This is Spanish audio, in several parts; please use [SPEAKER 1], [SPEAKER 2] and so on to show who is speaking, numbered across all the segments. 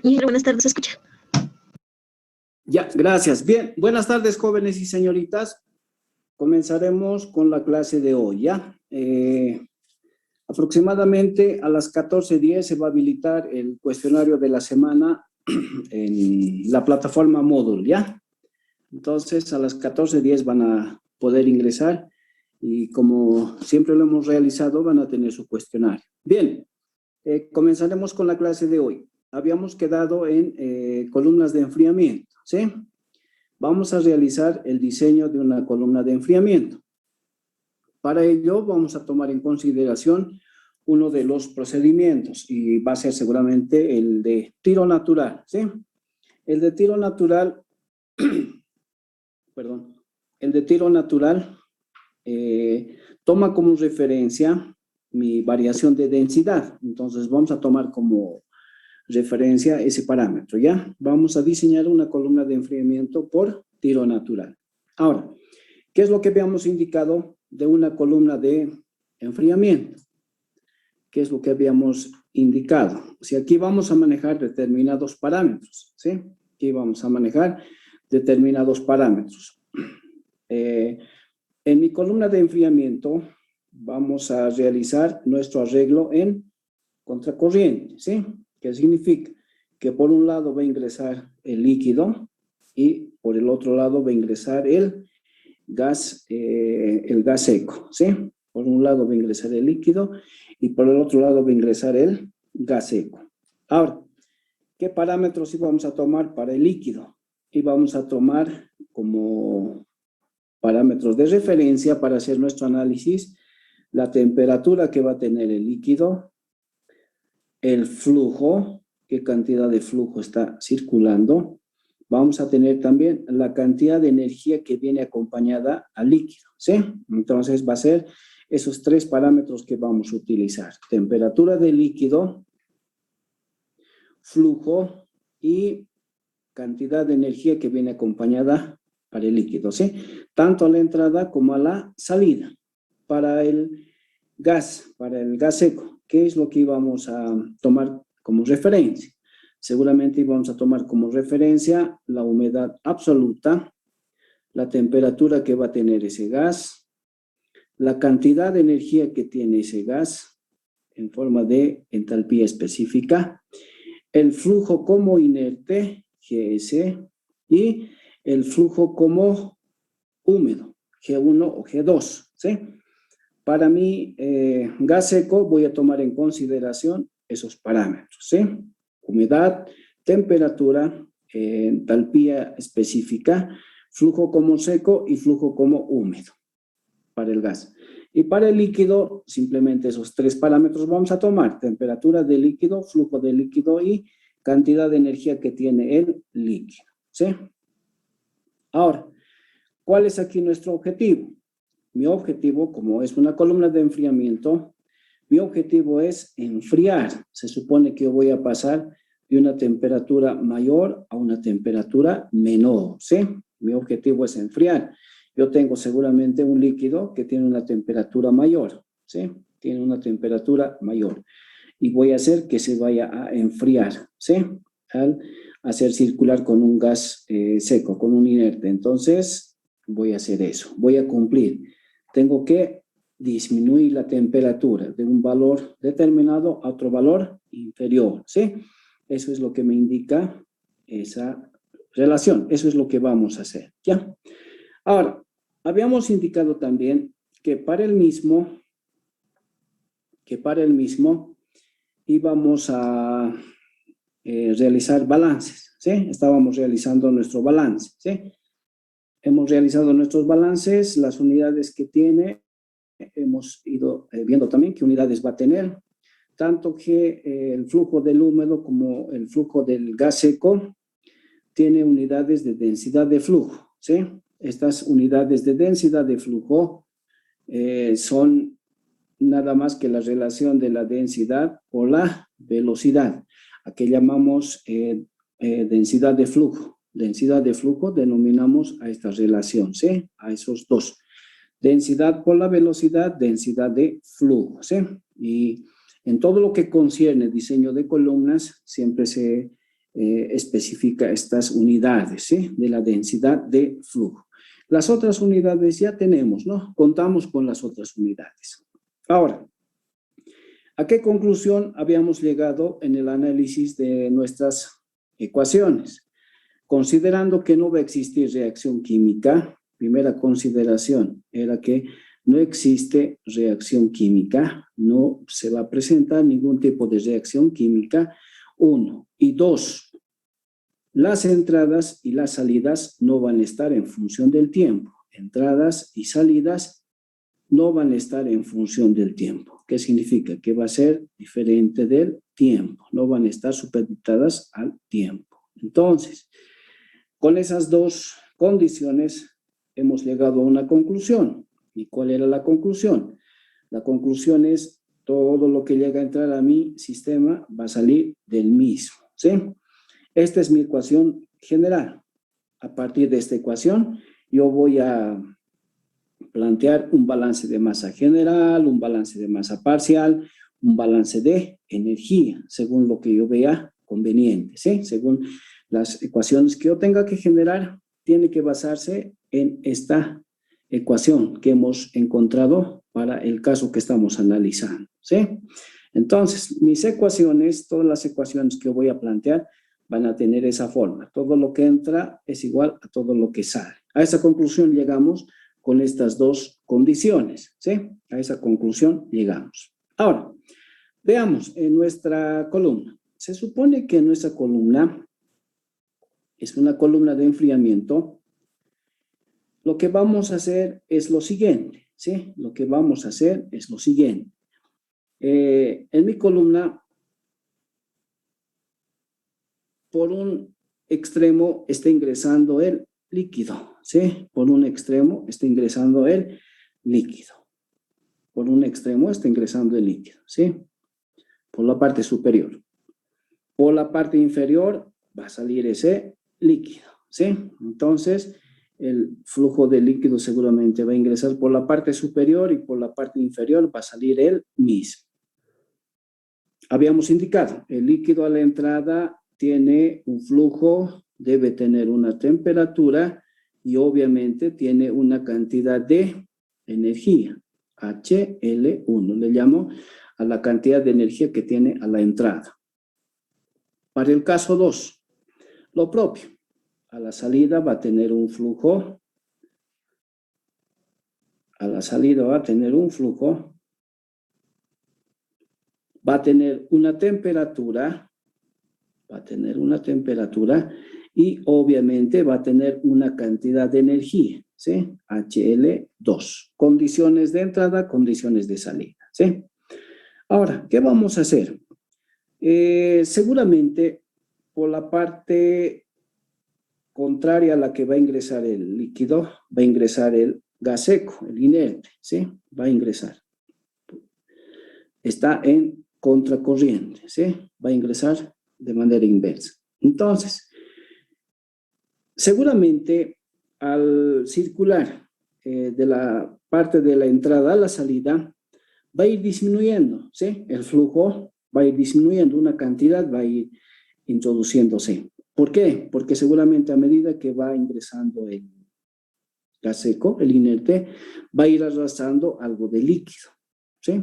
[SPEAKER 1] Ingeniero, buenas tardes, ¿se escucha?
[SPEAKER 2] Ya, gracias. Bien, buenas tardes, jóvenes y señoritas. Comenzaremos con la clase de hoy, ¿ya? Aproximadamente a las 14:10 se va a habilitar el cuestionario de la semana en la plataforma Moodle, ¿ya? Entonces, a las 14:10 van a poder ingresar y como siempre lo hemos realizado, van a tener su cuestionario. Bien, comenzaremos con la clase de hoy. Habíamos quedado en columnas de enfriamiento, ¿sí? Vamos a realizar el diseño de una columna de enfriamiento. Para ello vamos a tomar en consideración uno de los procedimientos y va a ser seguramente el de tiro natural, ¿sí? El de tiro natural, perdón, el de tiro natural toma como referencia mi variación de densidad. Entonces vamos a tomar como referencia ese parámetro, ¿ya? Vamos a diseñar una columna de enfriamiento por tiro natural. Ahora, ¿qué es lo que habíamos indicado de una columna de enfriamiento? ¿Qué es lo que habíamos indicado? Si aquí vamos a manejar determinados parámetros, ¿sí? Aquí vamos a manejar determinados parámetros. En mi columna de enfriamiento vamos a realizar nuestro arreglo en contracorriente, ¿sí? ¿Qué significa? Que por un lado va a ingresar el líquido y por el otro lado va a ingresar el gas seco, ¿sí? Por un lado va a ingresar el líquido y por el otro lado va a ingresar el gas seco. Ahora, ¿qué parámetros íbamos a tomar para el líquido? Y vamos a tomar como parámetros de referencia para hacer nuestro análisis la temperatura que va a tener el líquido, el flujo, qué cantidad de flujo está circulando. Vamos a tener también la cantidad de energía que viene acompañada al líquido, ¿sí? Entonces va a ser esos tres parámetros que vamos a utilizar. Temperatura del líquido, flujo y cantidad de energía que viene acompañada para el líquido, ¿sí? Tanto a la entrada como a la salida. Para el gas seco, ¿qué es lo que íbamos a tomar como referencia? Seguramente íbamos a tomar como referencia la humedad absoluta, la temperatura que va a tener ese gas, la cantidad de energía que tiene ese gas en forma de entalpía específica, el flujo como inerte, GS, y el flujo como húmedo, G1 o G2, ¿sí? Para mi gas seco voy a tomar en consideración esos parámetros, ¿sí? Humedad, temperatura, entalpía específica, flujo como seco y flujo como húmedo para el gas. Y para el líquido, simplemente esos tres parámetros vamos a tomar: temperatura del líquido, flujo del líquido y cantidad de energía que tiene el líquido, ¿sí? Ahora, ¿cuál es aquí nuestro objetivo? Mi objetivo, como es una columna de enfriamiento, mi objetivo es enfriar. Se supone que yo voy a pasar de una temperatura mayor a una temperatura menor, ¿sí? Mi objetivo es enfriar. Yo tengo seguramente un líquido que tiene una temperatura mayor, ¿sí? Tiene una temperatura mayor. Y voy a hacer que se vaya a enfriar, ¿sí? Al hacer circular con un gas seco, con un inerte. Entonces, voy a hacer eso. Voy a cumplir. Tengo que disminuir la temperatura de un valor determinado a otro valor inferior, ¿sí? Eso es lo que me indica esa relación. Eso es lo que vamos a hacer, ¿ya? Ahora, habíamos indicado también que para el mismo íbamos a realizar balances, ¿sí? Estábamos realizando nuestro balance, ¿sí? Hemos realizado nuestros balances, las unidades que tiene, hemos ido viendo también qué unidades va a tener, tanto que el flujo del húmedo como el flujo del gas seco tiene unidades de densidad de flujo, ¿sí? Estas unidades de densidad de flujo son nada más que la relación de la densidad por la velocidad, a que llamamos densidad de flujo. Densidad de flujo denominamos a esta relación, ¿sí? A esos dos. Densidad por la velocidad, densidad de flujo, ¿sí? Y en todo lo que concierne diseño de columnas, siempre se especifica estas unidades, ¿sí? De la densidad de flujo. Las otras unidades ya tenemos, ¿no? Contamos con las otras unidades. Ahora, ¿a qué conclusión habíamos llegado en el análisis de nuestras ecuaciones? Considerando que no va a existir reacción química, primera consideración era que no existe reacción química, no se va a presentar ningún tipo de reacción química, 1. Y 2, las entradas y las salidas no van a estar en función del tiempo. Entradas y salidas no van a estar en función del tiempo. ¿Qué significa? Que va a ser diferente del tiempo, no van a estar supeditadas al tiempo. Entonces, con esas dos condiciones hemos llegado a una conclusión. ¿Y cuál era la conclusión? La conclusión es todo lo que llega a entrar a mi sistema va a salir del mismo, ¿sí? Esta es mi ecuación general. A partir de esta ecuación, yo voy a plantear un balance de masa general, un balance de masa parcial, un balance de energía, según lo que yo vea conveniente, ¿sí? Según las ecuaciones que yo tenga que generar, tiene que basarse en esta ecuación que hemos encontrado para el caso que estamos analizando, ¿sí? Entonces, mis ecuaciones, todas las ecuaciones que voy a plantear, van a tener esa forma. Todo lo que entra es igual a todo lo que sale. A esa conclusión llegamos con estas dos condiciones, ¿sí? A esa conclusión llegamos. Ahora, veamos en nuestra columna. Se supone que nuestra columna es una columna de enfriamiento. Lo que vamos a hacer es lo siguiente, ¿sí? Lo que vamos a hacer es lo siguiente. En mi columna, por un extremo está ingresando el líquido, ¿sí? Por un extremo está ingresando el líquido. Por un extremo está ingresando el líquido, ¿sí? Por la parte superior. Por la parte inferior va a salir ese líquido, ¿sí? Entonces, el flujo de líquido seguramente va a ingresar por la parte superior y por la parte inferior va a salir el mismo. Habíamos indicado, el líquido a la entrada tiene un flujo, debe tener una temperatura y obviamente tiene una cantidad de energía, HL1, le llamo a la cantidad de energía que tiene a la entrada. Para el caso 2, lo propio, a la salida va a tener un flujo, va a tener una temperatura, y obviamente va a tener una cantidad de energía, ¿sí? HL2. Condiciones de entrada, condiciones de salida, ¿sí? Ahora, ¿qué vamos a hacer? Seguramente por la parte contraria a la que va a ingresar el líquido, va a ingresar el gas seco, el inerte, ¿sí? Va a ingresar. Está en contracorriente, ¿sí? Va a ingresar de manera inversa. Entonces, seguramente al circular de la parte de la entrada a la salida, va a ir disminuyendo, ¿sí? El flujo va a ir disminuyendo, una cantidad va a ir introduciéndose. ¿Por qué? Porque seguramente a medida que va ingresando el gas seco, el inerte, va a ir arrastrando algo de líquido, ¿sí?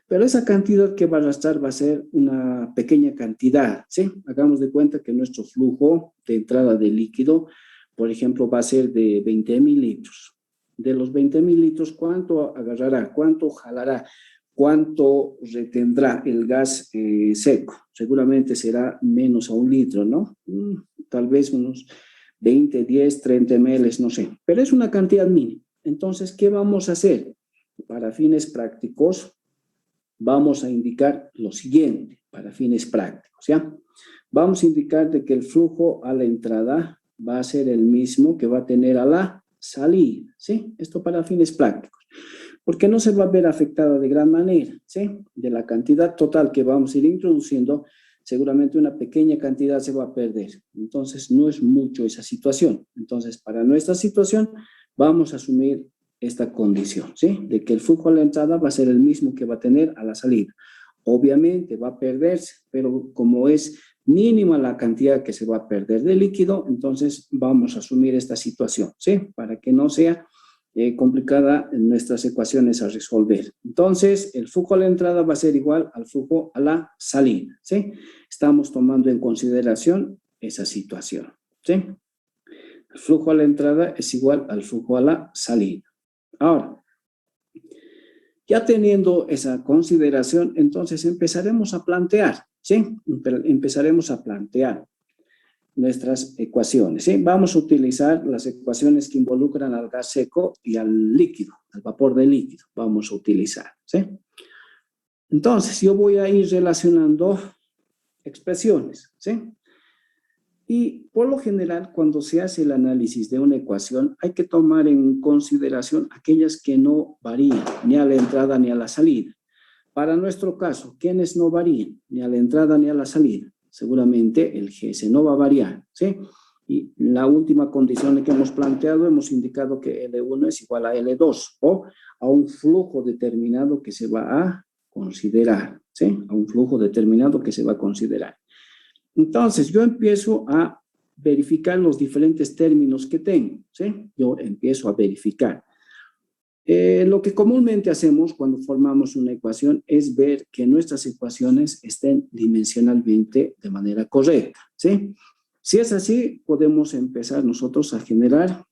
[SPEAKER 2] Pero esa cantidad que va a arrastrar va a ser una pequeña cantidad, ¿sí? Hagamos de cuenta que nuestro flujo de entrada de líquido, por ejemplo, va a ser de 20,000 litros. De los 20,000 litros, ¿cuánto agarrará? ¿Cuánto jalará? ¿Cuánto retendrá el gas seco? Seguramente será menos a 1 litro, ¿no? Tal vez unos 20, 10, 30 ml, no sé. Pero es una cantidad mínima. Entonces, ¿qué vamos a hacer? Para fines prácticos, vamos a indicar lo siguiente, para fines prácticos, ¿ya? Vamos a indicar de que el flujo a la entrada va a ser el mismo que va a tener a la salida, ¿sí? Esto para fines prácticos, porque no se va a ver afectada de gran manera, ¿sí? De la cantidad total que vamos a ir introduciendo, seguramente una pequeña cantidad se va a perder. Entonces, no es mucho esa situación. Entonces, para nuestra situación, vamos a asumir esta condición, ¿sí? De que el flujo a la entrada va a ser el mismo que va a tener a la salida. Obviamente va a perderse, pero como es mínima la cantidad que se va a perder de líquido, entonces vamos a asumir esta situación, ¿sí? Para que no sea complicada en nuestras ecuaciones a resolver. Entonces, el flujo a la entrada va a ser igual al flujo a la salida, ¿sí? Estamos tomando en consideración esa situación, ¿sí? El flujo a la entrada es igual al flujo a la salida. Ahora, ya teniendo esa consideración, entonces empezaremos a plantear, ¿sí? Empezaremos a plantear nuestras ecuaciones, ¿sí? Vamos a utilizar las ecuaciones que involucran al gas seco y al líquido, al vapor de líquido, vamos a utilizar, ¿sí? Entonces, yo voy a ir relacionando expresiones, ¿sí? Y por lo general, cuando se hace el análisis de una ecuación, hay que tomar en consideración aquellas que no varían ni a la entrada ni a la salida. Para nuestro caso, ¿quiénes no varían ni a la entrada ni a la salida? Seguramente el GS no va a variar, ¿sí? Y la última condición que hemos planteado, hemos indicado que L1 es igual a L2 o a un flujo determinado que se va a considerar, ¿sí? A un flujo determinado que se va a considerar. Entonces, yo empiezo a verificar los diferentes términos que tengo, ¿sí? Yo empiezo a verificar. Lo que comúnmente hacemos cuando formamos una ecuación es ver que nuestras ecuaciones estén dimensionalmente de manera correcta, ¿sí? Si es así, podemos empezar nosotros a generar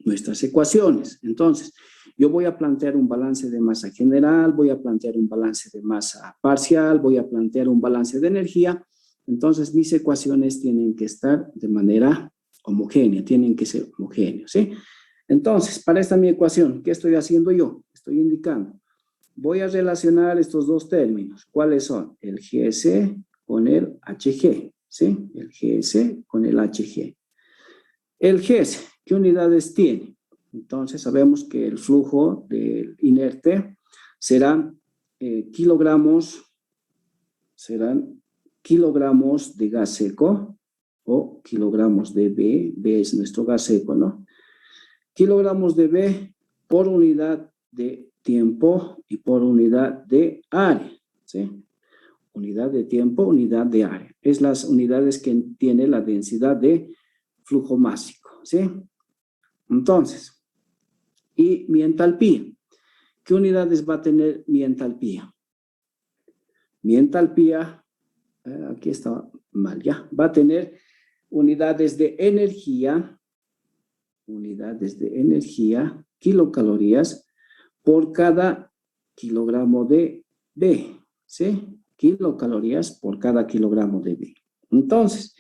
[SPEAKER 2] nuestras ecuaciones. Entonces, yo voy a plantear un balance de masa general, voy a plantear un balance de masa parcial, voy a plantear un balance de energía. Entonces, mis ecuaciones tienen que estar de manera homogénea, tienen que ser homogéneas, ¿sí? Entonces, para esta mi ecuación, ¿qué estoy haciendo yo? Estoy indicando, voy a relacionar estos dos términos. ¿Cuáles son? El GS con el HG, ¿sí? El GS con el HG. El GS, ¿qué unidades tiene? Entonces, sabemos que el flujo del inerte serán kilogramos de gas seco o kilogramos de B. B es nuestro gas seco, ¿no? Kilogramos de B por unidad de tiempo y por unidad de área, ¿sí? Unidad de tiempo, unidad de área. Es las unidades que tiene la densidad de flujo másico, ¿sí? Entonces, y mi entalpía. ¿Qué unidades va a tener mi entalpía? Mi entalpía, aquí está mal ya, va a tener unidades de energía, kilocalorías, por cada kilogramo de B, ¿sí? Kilocalorías por cada kilogramo de B. Entonces,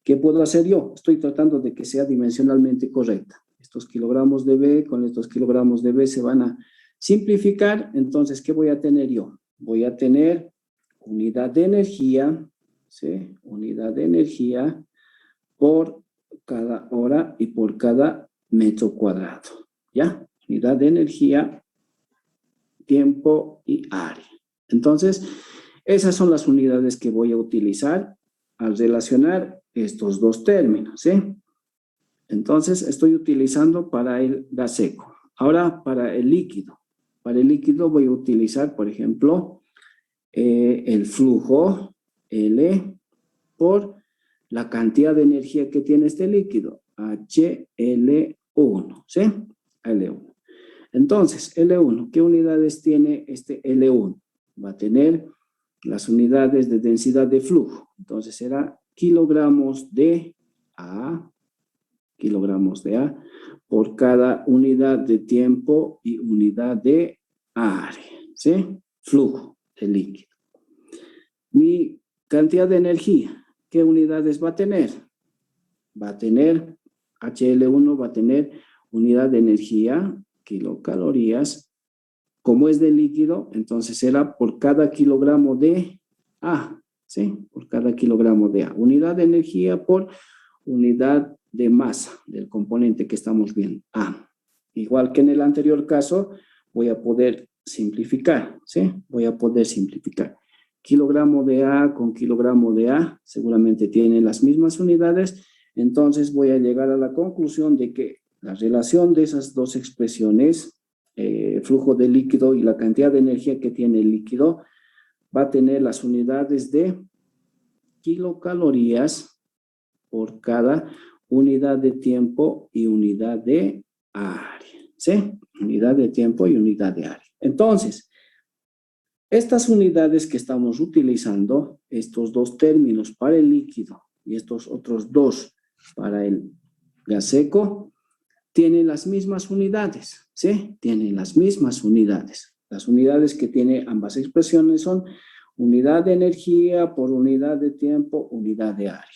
[SPEAKER 2] ¿qué puedo hacer yo? Estoy tratando de que sea dimensionalmente correcta. Estos kilogramos de B con estos kilogramos de B se van a simplificar. Entonces, ¿qué voy a tener yo? Voy a tener unidad de energía, ¿sí? Unidad de energía por cada hora y por cada metro cuadrado, ¿ya? Unidad de energía, tiempo y área. Entonces, esas son las unidades que voy a utilizar al relacionar estos dos términos, ¿sí? Entonces, estoy utilizando para el gas seco. Ahora, para el líquido. Para el líquido voy a utilizar, por ejemplo, el flujo L por la cantidad de energía que tiene este líquido, HL1, ¿sí? L1. Entonces, L1, ¿qué unidades tiene este L1? Va a tener las unidades de densidad de flujo. Entonces, será kilogramos de A por cada unidad de tiempo y unidad de área, ¿sí? Flujo de líquido. Mi cantidad de energía, ¿qué unidades va a tener? Va a tener, HL1 va a tener unidad de energía, kilocalorías. Como es de líquido, entonces será por cada kilogramo de A, ¿sí? Por cada kilogramo de A. Unidad de energía por unidad de masa del componente que estamos viendo, A. Igual que en el anterior caso, voy a poder simplificar, ¿sí? Voy a poder simplificar. Kilogramo de A con kilogramo de A seguramente tienen las mismas unidades, entonces voy a llegar a la conclusión de que la relación de esas dos expresiones, flujo de líquido y la cantidad de energía que tiene el líquido, va a tener las unidades de kilocalorías por cada unidad de tiempo y unidad de área, ¿sí? Unidad de tiempo y unidad de área. Entonces, estas unidades que estamos utilizando, estos dos términos para el líquido y estos otros dos para el gas seco, tienen las mismas unidades, ¿sí? Tienen las mismas unidades. Las unidades que tienen ambas expresiones son unidad de energía por unidad de tiempo, unidad de área.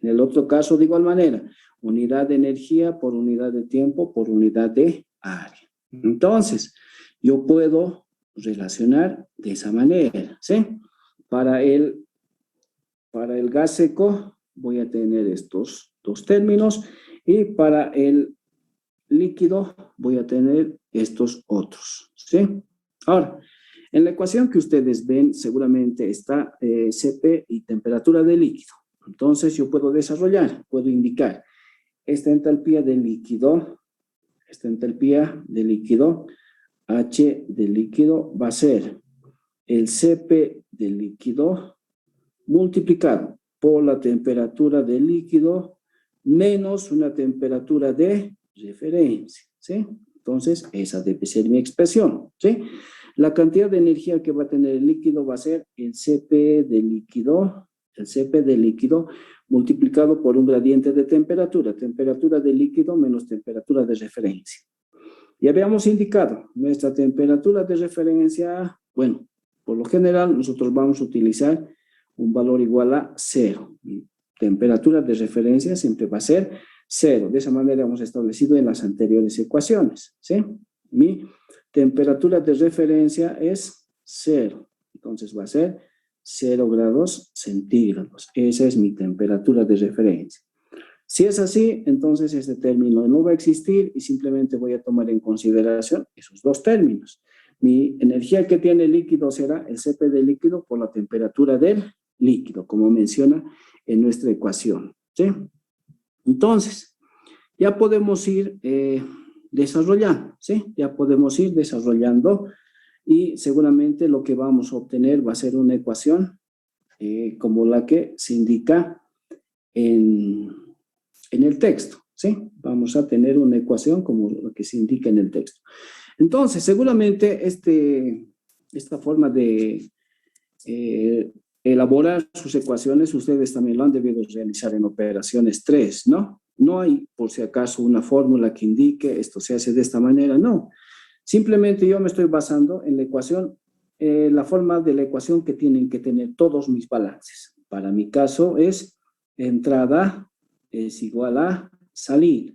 [SPEAKER 2] En el otro caso, de igual manera, unidad de energía por unidad de tiempo por unidad de área. Entonces, yo puedo relacionar de esa manera, ¿sí? Para el gas seco voy a tener estos dos términos y para el líquido voy a tener estos otros, ¿sí? Ahora, en la ecuación que ustedes ven seguramente está Cp y temperatura del líquido. Entonces yo puedo desarrollar, puedo indicar esta entalpía del líquido, H del líquido va a ser el Cp del líquido multiplicado por la temperatura del líquido menos una temperatura de referencia, ¿sí? Entonces, esa debe ser mi expresión, ¿sí? La cantidad de energía que va a tener el líquido va a ser el Cp del líquido multiplicado por un gradiente de temperatura del líquido menos temperatura de referencia. Ya habíamos indicado nuestra temperatura de referencia, bueno, por lo general nosotros vamos a utilizar un valor igual a 0. Mi temperatura de referencia siempre va a ser 0. De esa manera hemos establecido en las anteriores ecuaciones, ¿sí? Mi temperatura de referencia es 0. Entonces va a ser 0 grados centígrados. Esa es mi temperatura de referencia. Si es así, entonces este término no va a existir y simplemente voy a tomar en consideración esos dos términos. Mi energía que tiene el líquido será el Cp del líquido por la temperatura del líquido, como menciona en nuestra ecuación, ¿sí? Entonces, ya podemos ir desarrollando, ¿sí? Ya podemos ir desarrollando y seguramente lo que vamos a obtener va a ser una ecuación como la que se indica en el texto, ¿sí? Vamos a tener una ecuación como lo que se indica en el texto. Entonces, seguramente esta forma de elaborar sus ecuaciones, ustedes también lo han debido realizar en operaciones 3, ¿no? No hay, por si acaso, una fórmula que indique esto se hace de esta manera, no. Simplemente yo me estoy basando en la ecuación, la forma de la ecuación que tienen que tener todos mis balances. Para mi caso es entrada es igual a salida.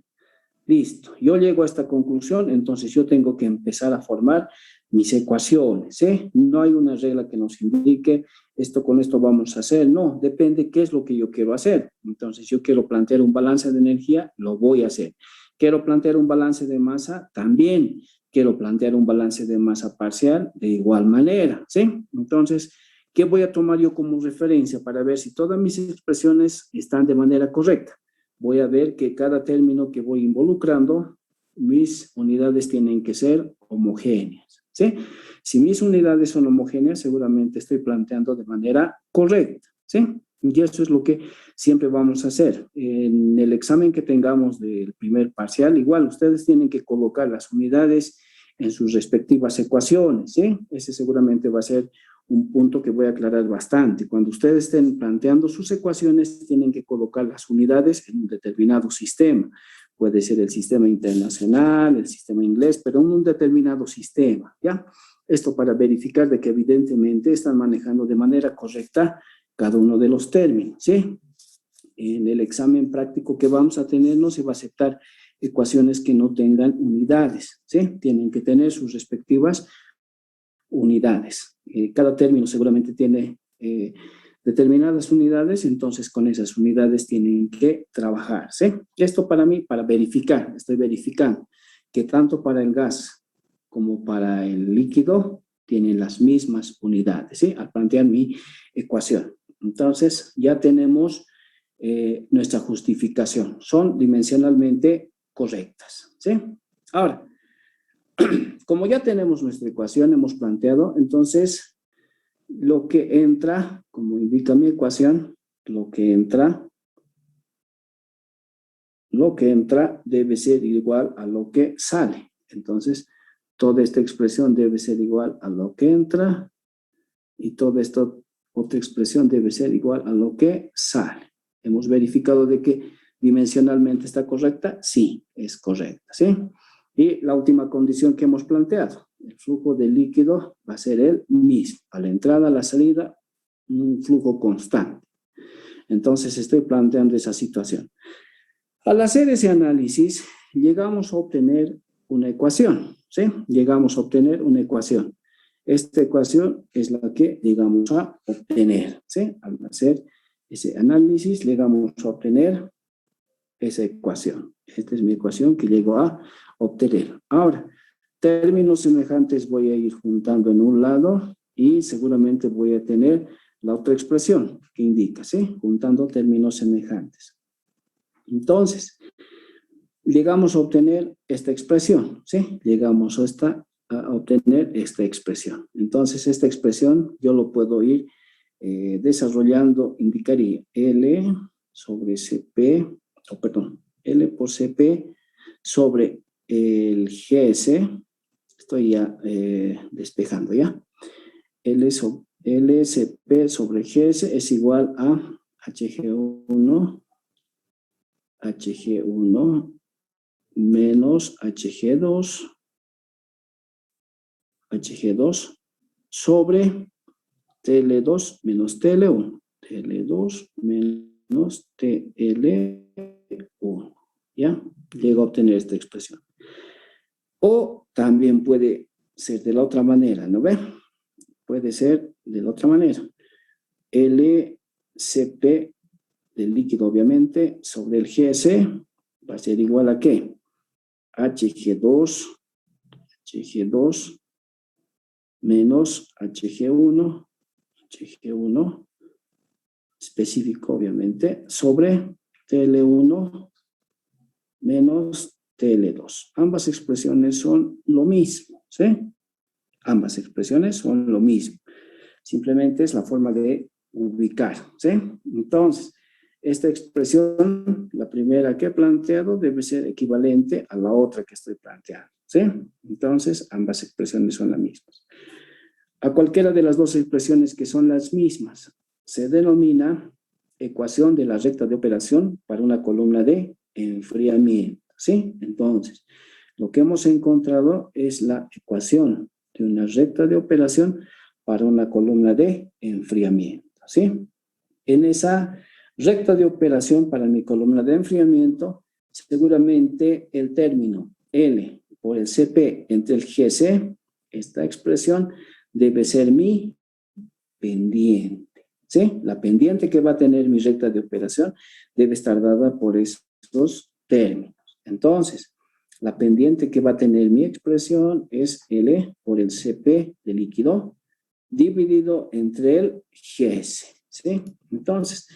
[SPEAKER 2] Listo, yo llego a esta conclusión, entonces yo tengo que empezar a formar mis ecuaciones, ¿sí? No hay una regla que nos indique esto con esto vamos a hacer, no, depende qué es lo que yo quiero hacer. Entonces yo quiero plantear un balance de energía, lo voy a hacer. Quiero plantear un balance de masa, también quiero plantear un balance de masa parcial de igual manera, ¿sí? Entonces, ¿qué voy a tomar yo como referencia para ver si todas mis expresiones están de manera correcta? Voy a ver que cada término que voy involucrando, mis unidades tienen que ser homogéneas, ¿sí? Si mis unidades son homogéneas, seguramente estoy planteando de manera correcta, ¿sí? Y eso es lo que siempre vamos a hacer. En el examen que tengamos del primer parcial, igual ustedes tienen que colocar las unidades en sus respectivas ecuaciones, ¿sí? Ese seguramente va a ser un punto que voy a aclarar bastante. Cuando ustedes estén planteando sus ecuaciones, tienen que colocar las unidades en un determinado sistema. Puede ser el sistema internacional, el sistema inglés, pero en un determinado sistema, ¿ya? Esto para verificar de que evidentemente están manejando de manera correcta cada uno de los términos, ¿sí? En el examen práctico que vamos a tener no se va a aceptar ecuaciones que no tengan unidades, ¿sí? Tienen que tener sus respectivas unidades. Cada término seguramente tiene determinadas unidades, entonces con esas unidades tienen que trabajar, ¿sí? Esto para mí, para verificar, estoy verificando que tanto para el gas como para el líquido tienen las mismas unidades, ¿sí? Al plantear mi ecuación. Entonces ya tenemos nuestra justificación, son dimensionalmente correctas, ¿sí? Ahora, como ya tenemos nuestra ecuación, hemos planteado, entonces lo que entra, como indica mi ecuación, lo que entra debe ser igual a lo que sale. Entonces, toda esta expresión debe ser igual a lo que entra y toda esta otra expresión debe ser igual a lo que sale. Hemos verificado de que dimensionalmente está correcta. Sí, es correcta, ¿sí? Y la última condición que hemos planteado, el flujo de líquido va a ser el mismo. A la entrada, a la salida, un flujo constante. Entonces, estoy planteando esa situación. Al hacer ese análisis, llegamos a obtener una ecuación, ¿sí? Llegamos a obtener una ecuación. Esta ecuación es la que llegamos a obtener, ¿sí? Al hacer ese análisis, llegamos a obtener esa ecuación. Esta es mi ecuación que llego a obtener. Ahora, términos semejantes voy a ir juntando en un lado y seguramente voy a tener la otra expresión que indica, ¿sí? Juntando términos semejantes. Entonces, llegamos a obtener esta expresión, ¿sí? Llegamos a obtener esta expresión. Entonces, esta expresión yo lo puedo ir desarrollando, indicaría L sobre CP, L por CP sobre el GS, estoy ya despejando, ¿ya? LCP sobre GS es igual a HG1 menos HG2 sobre TL2 menos TL1. TL2 menos TL1. ¿Ya? Llego a obtener esta expresión. O también puede ser de la otra manera, ¿no ve? Puede ser de la otra manera. LCP del líquido, obviamente, sobre el GS va a ser igual a ¿qué? HG2 menos HG1 específico, obviamente, sobre TL1 menos TL2. Ambas expresiones son lo mismo, ¿sí? Ambas expresiones son lo mismo. Simplemente es la forma de ubicar, ¿sí? Entonces, esta expresión, la primera que he planteado, debe ser equivalente a la otra que estoy planteando, ¿sí? Entonces, ambas expresiones son las mismas. A cualquiera de las dos expresiones que son las mismas, se denomina ecuación de la recta de operación para una columna de enfriamiento, ¿sí? Entonces, lo que hemos encontrado es la ecuación de una recta de operación para una columna de enfriamiento, ¿sí? En esa recta de operación para mi columna de enfriamiento, seguramente el término L por el CP entre el GC, esta expresión debe ser mi pendiente, ¿sí? La pendiente que va a tener mi recta de operación debe estar dada por estos términos. Entonces, la pendiente que va a tener mi expresión es L por el CP de líquido dividido entre el GS, ¿sí? Entonces,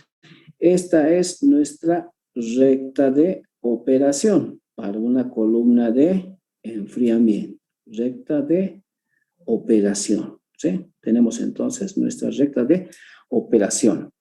[SPEAKER 2] esta es nuestra recta de operación para una columna de enfriamiento. Recta de operación, ¿sí? Tenemos entonces nuestra recta de operación.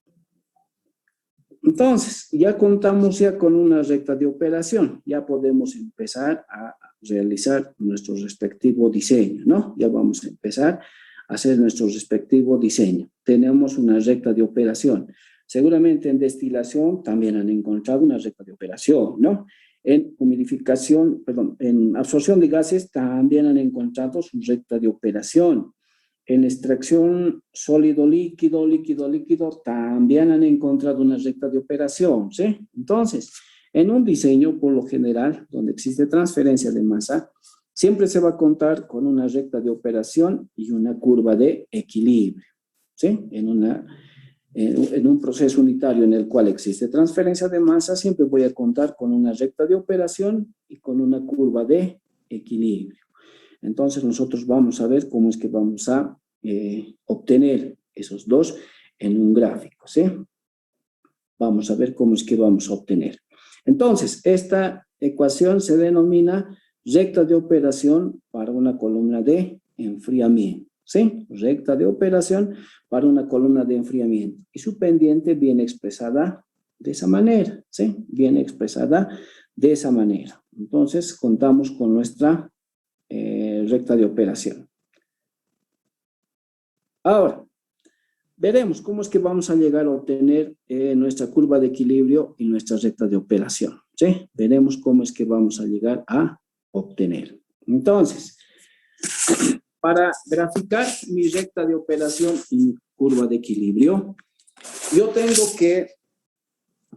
[SPEAKER 2] Entonces, ya contamos ya con una recta de operación. Ya podemos empezar a realizar nuestro respectivo diseño, ¿no? Ya vamos a empezar a hacer nuestro respectivo diseño. Tenemos una recta de operación. Seguramente en destilación también han encontrado una recta de operación, ¿no? En humidificación, perdón, en absorción de gases también han encontrado su recta de operación. En extracción sólido-líquido, líquido-líquido, también han encontrado una recta de operación, ¿sí? Entonces, en un diseño, por lo general, donde existe transferencia de masa, siempre se va a contar con una recta de operación y una curva de equilibrio, ¿sí? En un proceso unitario en el cual existe transferencia de masa, siempre voy a contar con una recta de operación y con una curva de equilibrio. Entonces, nosotros vamos a ver cómo es que vamos a obtener esos dos en un gráfico, ¿sí? Vamos a ver cómo es que vamos a obtener. Entonces, esta ecuación se denomina recta de operación para una columna de enfriamiento, ¿sí? Recta de operación para una columna de enfriamiento. Y su pendiente viene expresada de esa manera, ¿sí? Viene expresada de esa manera. Entonces, contamos con nuestra recta de operación. Ahora, veremos cómo es que vamos a llegar a obtener nuestra curva de equilibrio y nuestra recta de operación, ¿sí? Veremos cómo es que vamos a llegar a obtener. Entonces, para graficar mi recta de operación y mi curva de equilibrio, yo tengo que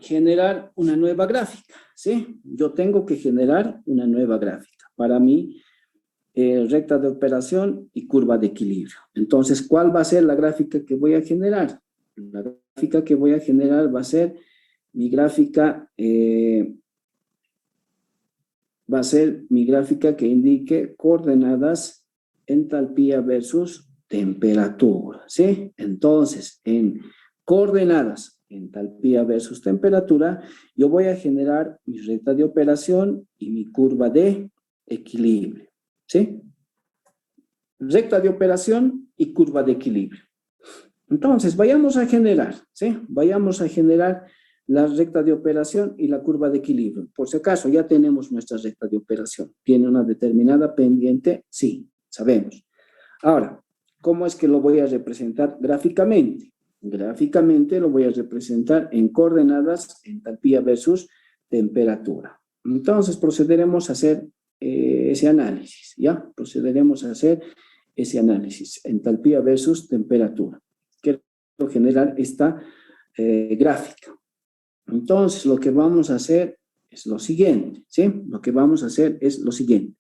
[SPEAKER 2] generar una nueva gráfica, ¿sí? Yo tengo que generar una nueva gráfica para mi recta de operación y curva de equilibrio. Entonces, ¿cuál va a ser la gráfica que voy a generar? La gráfica que voy a generar va a ser mi gráfica, que indique coordenadas entalpía versus temperatura, ¿sí? Entonces, en coordenadas entalpía versus temperatura, yo voy a generar mi recta de operación y mi curva de equilibrio, ¿sí? Recta de operación y curva de equilibrio. Entonces, vayamos a generar, ¿sí? Vayamos a generar la recta de operación y la curva de equilibrio. Por si acaso, ya tenemos nuestra recta de operación. ¿Tiene una determinada pendiente? Sí, sabemos. Ahora, ¿cómo es que lo voy a representar gráficamente? Gráficamente lo voy a representar en coordenadas entalpía versus temperatura. Entonces, procederemos a hacer ese análisis, ¿ya? Procederemos a hacer ese análisis, entalpía versus temperatura. Quiero generar esta gráfica. Entonces, lo que vamos a hacer es lo siguiente, ¿sí? Lo que vamos a hacer es lo siguiente.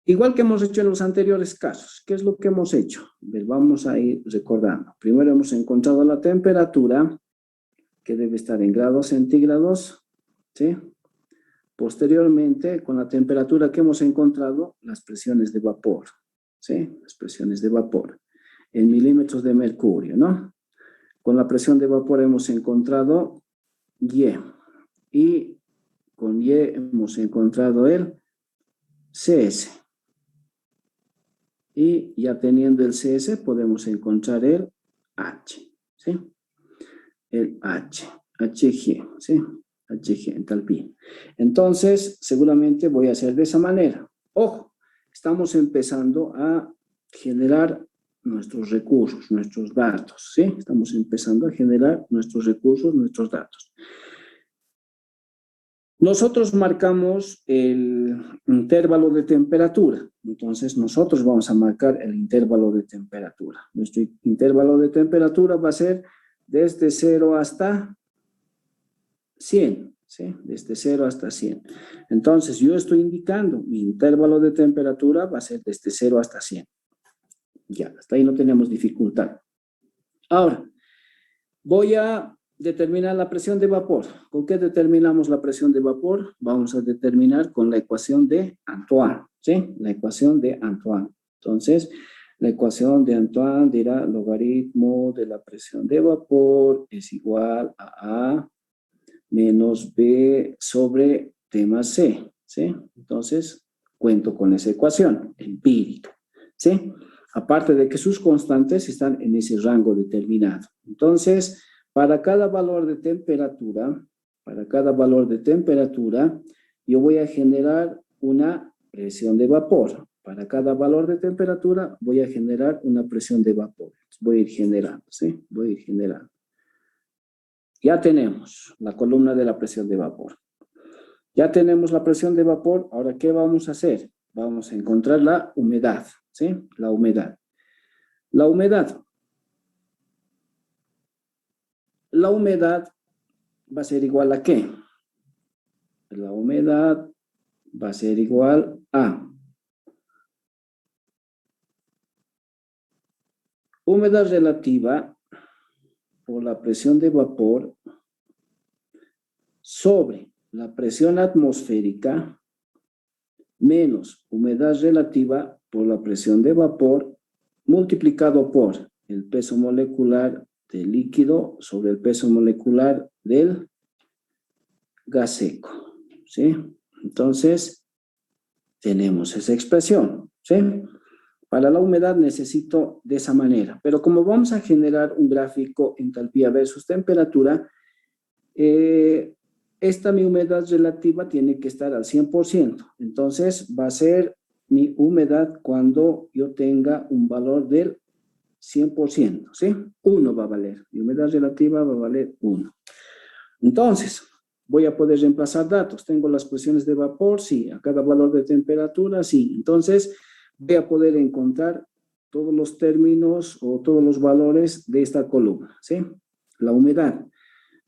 [SPEAKER 2] Igual que hemos hecho en los anteriores casos, ¿qué es lo que hemos hecho? Vamos a ir recordando. Primero hemos encontrado la temperatura, que debe estar en grados centígrados, ¿sí? Posteriormente, con la temperatura que hemos encontrado, las presiones de vapor, ¿sí? Las presiones de vapor en milímetros de mercurio, ¿no? Con la presión de vapor hemos encontrado Y, y con Y hemos encontrado el CS. Y ya teniendo el CS, podemos encontrar el H, ¿sí? El HG, ¿sí? HG, entalpía. Entonces, seguramente voy a hacer de esa manera. Ojo, estamos empezando a generar nuestros recursos, nuestros datos, ¿sí? Estamos empezando a generar nuestros recursos, nuestros datos. Nosotros marcamos el intervalo de temperatura. Entonces, nosotros vamos a marcar el intervalo de temperatura. Nuestro intervalo de temperatura va a ser desde 0 hasta 100, ¿sí? Desde 0 hasta 100. Entonces, yo estoy indicando mi intervalo de temperatura va a ser desde 0 hasta 100. Ya, hasta ahí no tenemos dificultad. Ahora, voy a determinar la presión de vapor. ¿Con qué determinamos la presión de vapor? Vamos a determinar con la ecuación de Antoine, ¿sí? La ecuación de Antoine. Entonces, la ecuación de Antoine dirá logaritmo de la presión de vapor es igual a A menos B sobre T más C, ¿sí? Entonces, cuento con esa ecuación empírica, ¿sí? Aparte de que sus constantes están en ese rango determinado. Entonces, para cada valor de temperatura, yo voy a generar una presión de vapor. Para cada valor de temperatura, voy a generar una presión de vapor. Voy a ir generando, ¿sí? Voy a ir generando. Ya tenemos la columna de la presión de vapor. Ya tenemos la presión de vapor. Ahora, ¿qué vamos a hacer? Vamos a encontrar la humedad, ¿sí? La humedad. La humedad va a ser igual a ¿qué? La humedad va a ser igual a humedad relativa por la presión de vapor sobre la presión atmosférica menos humedad relativa por la presión de vapor multiplicado por el peso molecular del líquido sobre el peso molecular del gas seco, ¿sí? Entonces, tenemos esa expresión, ¿sí? Para la humedad necesito de esa manera, pero como vamos a generar un gráfico entalpía versus temperatura, esta mi humedad relativa tiene que estar al 100%. Entonces va a ser mi humedad cuando yo tenga un valor del 100%, ¿sí? 1 va a valer. Mi humedad relativa va a valer 1. Entonces, voy a poder reemplazar datos. Tengo las presiones de vapor, sí. A cada valor de temperatura, sí. Entonces, voy a poder encontrar todos los términos o todos los valores de esta columna, ¿sí? La humedad.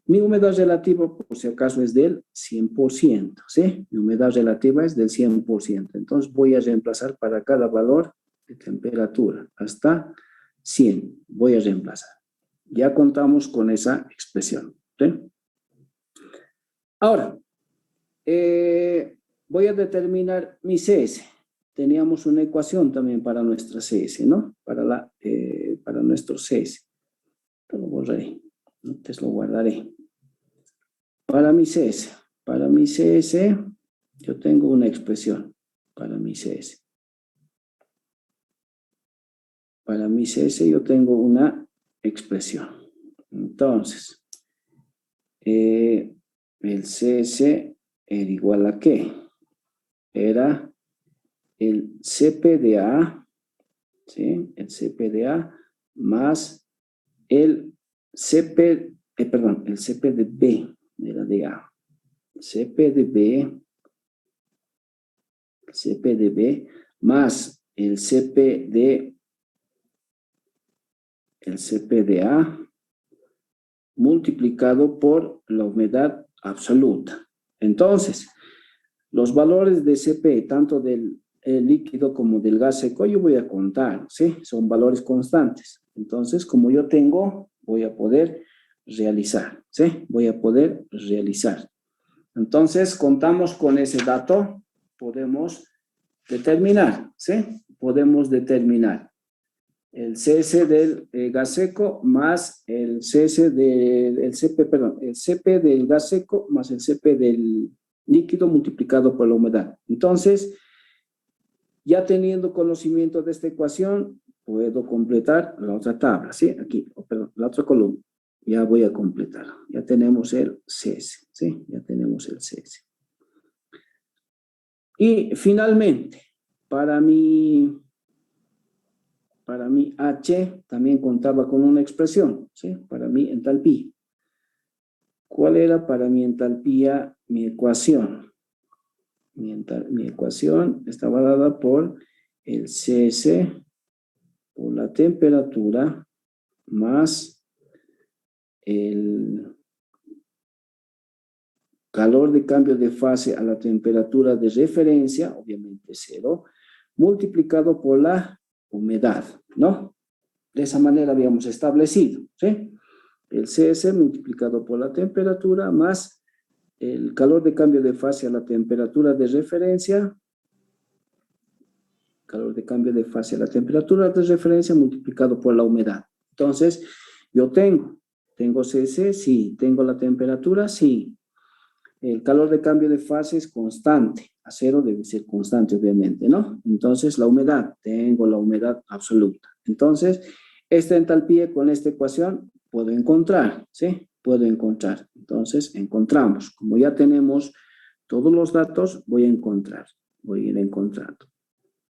[SPEAKER 2] Mi humedad relativa, por si acaso, es del 100%, ¿sí? Mi humedad relativa es del 100%. Entonces, voy a reemplazar para cada valor de temperatura hasta 100. Voy a reemplazar. Ya contamos con esa expresión, ¿sí? Ahora, voy a determinar mi CS. Teníamos una ecuación también para nuestra CS, ¿no? Para nuestro CS. Te lo borraré, antes lo guardaré. Para mi CS, yo tengo una expresión para mi CS. Para mi CS yo tengo una expresión. Entonces, el CS era igual a ¿qué? Era el CP de A, ¿sí? El CP de A más el CP, el CP de B, era de A. CP de B más el CP de A multiplicado por la humedad absoluta. Entonces, los valores de CP, tanto del líquido como del gas seco, yo voy a contar, ¿sí? Son valores constantes. Entonces, como yo tengo, voy a poder realizar, ¿sí? Voy a poder realizar. Entonces, contamos con ese dato, podemos determinar, ¿sí? Podemos determinar el CS del gas seco más el CS el CP del gas seco más el CP del líquido multiplicado por la humedad. Entonces, ya teniendo conocimiento de esta ecuación, puedo completar la otra tabla, ¿sí? Aquí, la otra columna. Ya voy a completar. Ya tenemos el CS, ¿sí? Ya tenemos el CS. Y finalmente, para mi H también contaba con una expresión, ¿sí? Para mi entalpía. ¿Cuál era para mi entalpía mi ecuación? Mi ecuación estaba dada por el CS por la temperatura más el calor de cambio de fase a la temperatura de referencia, obviamente 0, multiplicado por la humedad, ¿no? De esa manera habíamos establecido, ¿sí? El CS multiplicado por la temperatura más el calor de cambio de fase a la temperatura de referencia, calor de cambio de fase a la temperatura de referencia multiplicado por la humedad. Entonces, yo tengo CS, sí. Tengo la temperatura, sí. El calor de cambio de fase es constante. A 0 debe ser constante, obviamente, ¿no? Entonces, la humedad, tengo la humedad absoluta. Entonces, esta entalpía con esta ecuación puedo encontrar, ¿sí? Puedo encontrar. Entonces, encontramos. Como ya tenemos todos los datos, voy a encontrar. Voy a ir encontrando.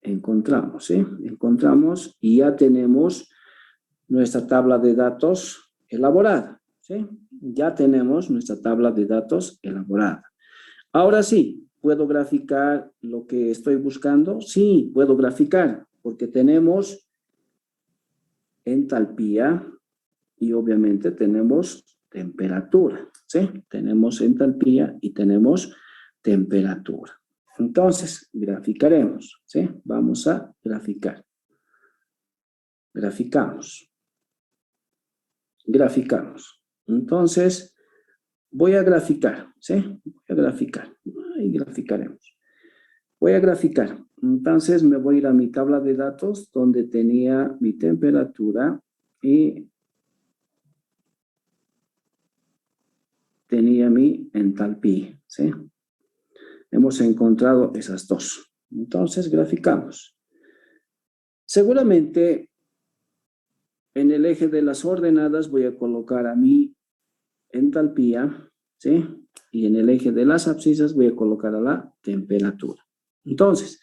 [SPEAKER 2] Encontramos, ¿sí? Encontramos y ya tenemos nuestra tabla de datos elaborada, ¿sí? Ya tenemos nuestra tabla de datos elaborada. Ahora sí, ¿puedo graficar lo que estoy buscando? Sí, puedo graficar, porque tenemos entalpía y obviamente tenemos temperatura, ¿sí? Tenemos entalpía y tenemos temperatura. Entonces, graficaremos, ¿sí? Vamos a graficar. Graficamos. Entonces, voy a graficar, ¿sí? Voy a graficar. Ahí graficaremos. Voy a graficar. Entonces, me voy a ir a mi tabla de datos donde tenía mi temperatura y tenía mi entalpía, ¿sí? Hemos encontrado esas dos. Entonces, graficamos. Seguramente en el eje de las ordenadas voy a colocar a mi entalpía, ¿sí? Y en el eje de las abscisas voy a colocar a la temperatura. Entonces,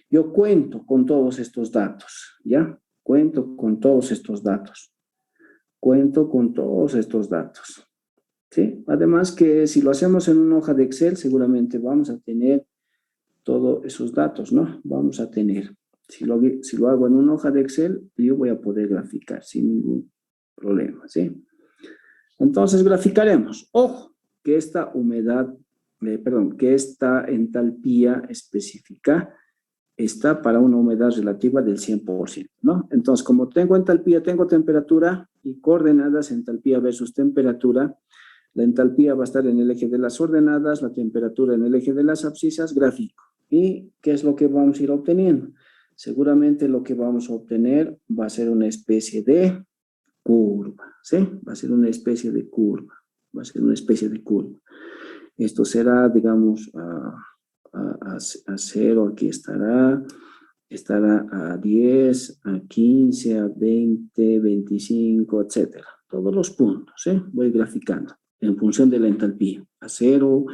[SPEAKER 2] yo cuento con todos estos datos, ¿ya? Cuento con todos estos datos. Cuento con todos estos datos, ¿sí? Además que si lo hacemos en una hoja de Excel, seguramente vamos a tener todos esos datos, ¿no? Vamos a tener. Si lo hago en una hoja de Excel, yo voy a poder graficar sin ningún problema, ¿sí? Entonces, graficaremos. Ojo, que esta humedad, que esta entalpía específica está para una humedad relativa del 100%, ¿no? Entonces, como tengo entalpía, tengo temperatura y coordenadas, entalpía versus temperatura, la entalpía va a estar en el eje de las ordenadas, la temperatura en el eje de las abscisas, gráfico. ¿Y qué es lo que vamos a ir obteniendo? Seguramente lo que vamos a obtener va a ser una especie de curva, ¿sí? Va a ser una especie de curva, va a ser una especie de curva. Esto será, digamos, a 0, aquí estará a 10, a 15, a 20, 25, etcétera. Todos los puntos, ¿sí? Voy graficando en función de la entalpía. A 0,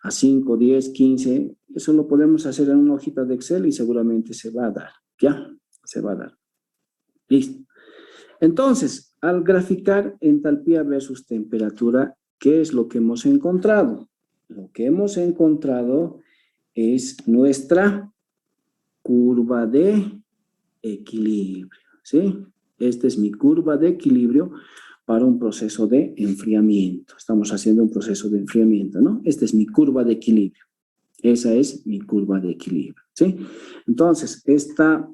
[SPEAKER 2] a 5, 10, 15. Eso lo podemos hacer en una hojita de Excel y seguramente se va a dar, ¿ya? Se va a dar. Listo. Entonces, al graficar entalpía versus temperatura, ¿qué es lo que hemos encontrado? Lo que hemos encontrado es nuestra curva de equilibrio, ¿sí? Esta es mi curva de equilibrio para un proceso de enfriamiento. Estamos haciendo un proceso de enfriamiento, ¿no? Esta es mi curva de equilibrio. Esa es mi curva de equilibrio, ¿sí? Entonces, esta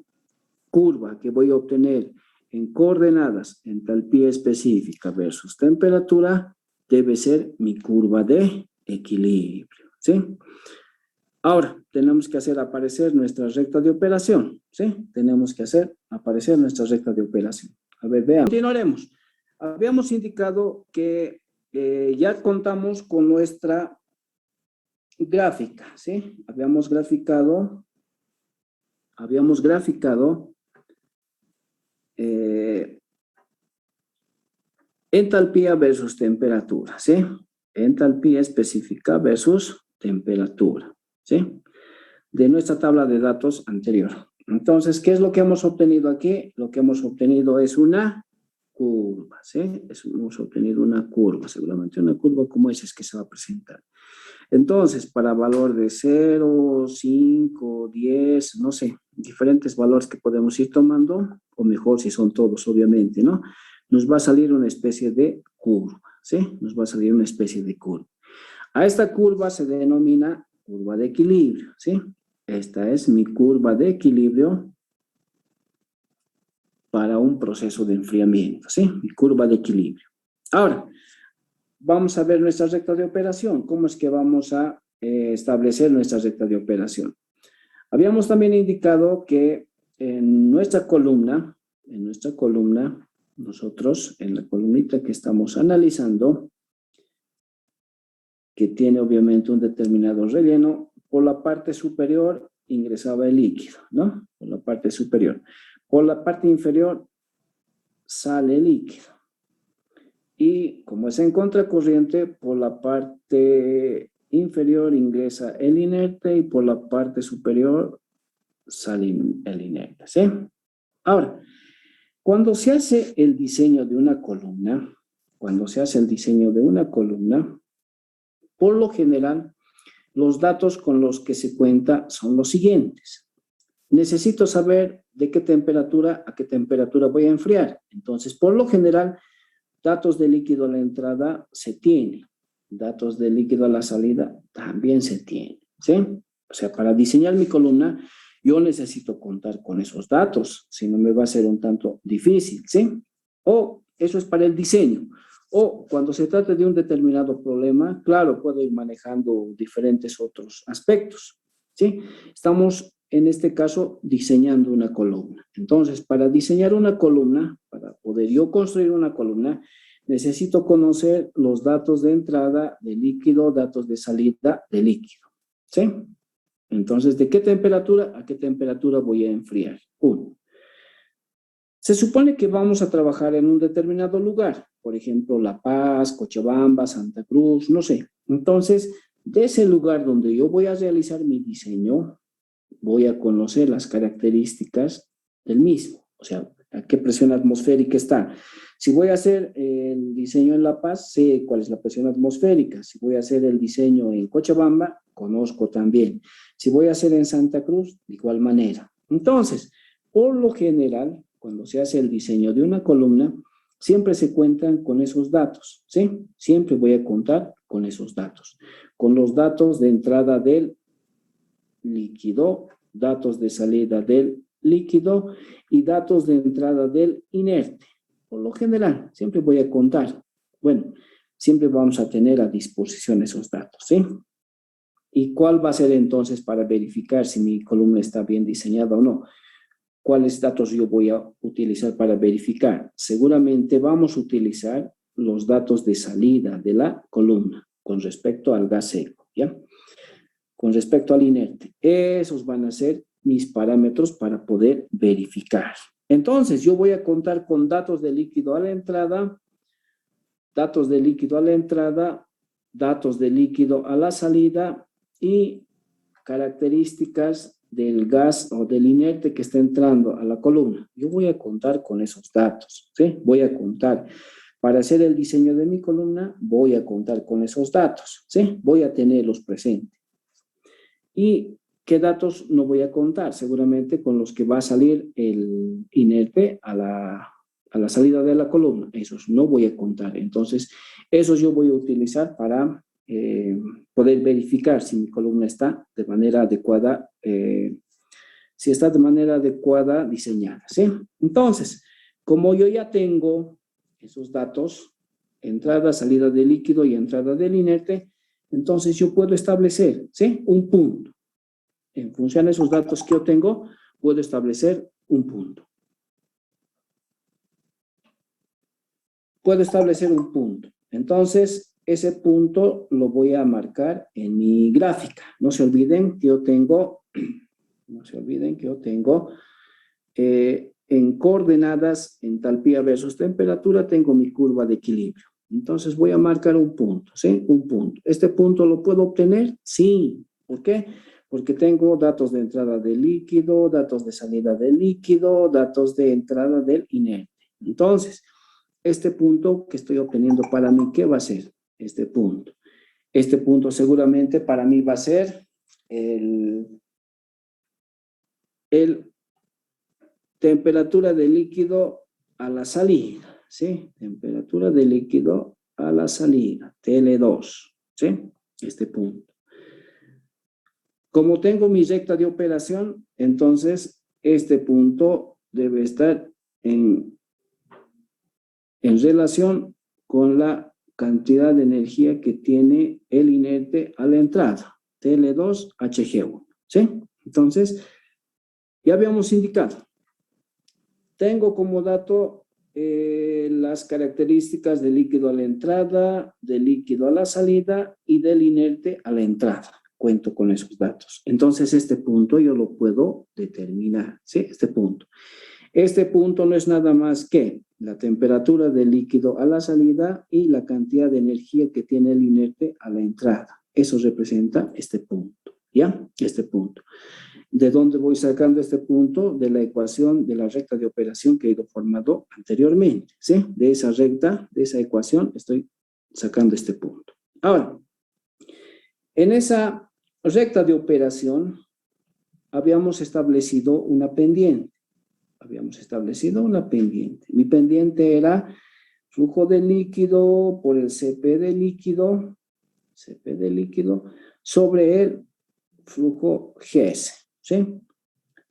[SPEAKER 2] curva que voy a obtener en coordenadas, entalpía específica versus temperatura, debe ser mi curva de equilibrio, ¿sí? Ahora, tenemos que hacer aparecer nuestra recta de operación, ¿sí? Tenemos que hacer aparecer nuestra recta de operación. A ver, veamos. Continuaremos. Habíamos indicado que ya contamos con nuestra gráfica, ¿sí? Habíamos graficado entalpía versus temperatura, ¿sí? Entalpía específica versus temperatura, ¿sí? De nuestra tabla de datos anterior. Entonces, ¿qué es lo que hemos obtenido aquí? Lo que hemos obtenido es una curva, ¿sí? Hemos obtenido una curva, seguramente una curva como esa es que se va a presentar. Entonces, para valor de 0, 5, 10, no sé, diferentes valores que podemos ir tomando, o mejor si son todos, obviamente, ¿no? Nos va a salir una especie de curva, ¿sí? Nos va a salir una especie de curva. A esta curva se denomina curva de equilibrio, ¿sí? Esta es mi curva de equilibrio para un proceso de enfriamiento, ¿sí? Mi curva de equilibrio. Ahora, vamos a ver nuestra recta de operación. ¿Cómo es que vamos a establecer nuestra recta de operación? Habíamos también indicado que en nuestra columna, nosotros, en la columnita que estamos analizando, que tiene obviamente un determinado relleno, por la parte superior ingresaba el líquido, ¿no? Por la parte superior. Por la parte inferior sale el líquido. Y como es en contracorriente, por la parte inferior ingresa el inerte y por la parte superior sale el inerte, ¿sí? Ahora, cuando se hace el diseño de una columna, por lo general, los datos con los que se cuenta son los siguientes. Necesito saber de qué temperatura a qué temperatura voy a enfriar. Entonces, por lo general, datos de líquido a la entrada se tienen. Datos de líquido a la salida también se tienen, ¿sí? O sea, para diseñar mi columna, yo necesito contar con esos datos, si no me va a ser un tanto difícil, ¿sí? O eso es para el diseño. O cuando se trata de un determinado problema, claro, puedo ir manejando diferentes otros aspectos, ¿sí? Estamos, en este caso, diseñando una columna. Entonces, para diseñar una columna, para poder yo construir una columna, necesito conocer los datos de entrada de líquido, datos de salida de líquido, ¿sí? Entonces, ¿de qué temperatura a qué temperatura voy a enfriar? 1. Se supone que vamos a trabajar en un determinado lugar, por ejemplo, La Paz, Cochabamba, Santa Cruz, no sé. Entonces, de ese lugar donde yo voy a realizar mi diseño, voy a conocer las características del mismo, o sea, a qué presión atmosférica está. Si voy a hacer el diseño en La Paz, sé cuál es la presión atmosférica. Si voy a hacer el diseño en Cochabamba, conozco también. Si voy a hacer en Santa Cruz, de igual manera. Entonces, por lo general, cuando se hace el diseño de una columna, siempre se cuentan con esos datos, ¿sí? Siempre voy a contar con esos datos, con los datos de entrada del líquido, datos de salida del líquido y datos de entrada del inerte. Por lo general, siempre voy a contar. Bueno, siempre vamos a tener a disposición esos datos, ¿sí? ¿Y cuál va a ser entonces para verificar si mi columna está bien diseñada o no? ¿Cuáles datos yo voy a utilizar para verificar? Seguramente vamos a utilizar los datos de salida de la columna con respecto al gas seco, ¿ya? Con respecto al inerte. Esos van a ser mis parámetros para poder verificar. Entonces, yo voy a contar con datos de líquido a la entrada, datos de líquido a la entrada, datos de líquido a la salida y características del gas o del inerte que está entrando a la columna. Yo voy a contar con esos datos, ¿sí? Voy a contar. Para hacer el diseño de mi columna, voy a contar con esos datos, ¿sí? Voy a tenerlos presentes. ¿Y qué datos no voy a contar? Seguramente con los que va a salir el inerte a la salida de la columna. Esos no voy a contar. Entonces, esos yo voy a utilizar para poder verificar si mi columna está de manera adecuada, si está de manera adecuada diseñada, ¿sí? Entonces, como yo ya tengo esos datos, entrada, salida del líquido y entrada del inerte, entonces yo puedo establecer, ¿sí? Un punto. En función de esos datos que yo tengo, puedo establecer un punto. Puedo establecer un punto. Entonces, ese punto lo voy a marcar en mi gráfica. No se olviden que yo tengo, en coordenadas, entalpía versus temperatura, tengo mi curva de equilibrio. Entonces voy a marcar un punto, ¿sí? Un punto. ¿Este punto lo puedo obtener? Sí. ¿Por qué? Porque tengo datos de entrada del líquido, datos de salida del líquido, datos de entrada del inerte. Entonces, este punto que estoy obteniendo para mí, ¿qué va a ser? Este punto. Este punto seguramente para mí va a ser el temperatura del líquido a la salida, ¿sí? Temperatura del líquido a la salida, TL2, ¿sí? Este punto. Como tengo mi recta de operación, entonces este punto debe estar en relación con la cantidad de energía que tiene el inerte a la entrada, TL2HG1, ¿sí? Entonces, ya habíamos indicado. Tengo como dato las características del líquido a la entrada, del líquido a la salida y del inerte a la entrada. Cuento con esos datos. Entonces, este punto yo lo puedo determinar, ¿sí? Este punto. Este punto no es nada más que la temperatura del líquido a la salida y la cantidad de energía que tiene el inerte a la entrada. Eso representa este punto, ¿ya? Este punto. ¿De dónde voy sacando este punto? De la ecuación de la recta de operación que he ido formando anteriormente, ¿sí? De esa recta, de esa ecuación, estoy sacando este punto. Ahora, en esa recta de operación habíamos establecido una pendiente. Mi pendiente era flujo de líquido por el CP de líquido sobre el flujo GS, ¿sí?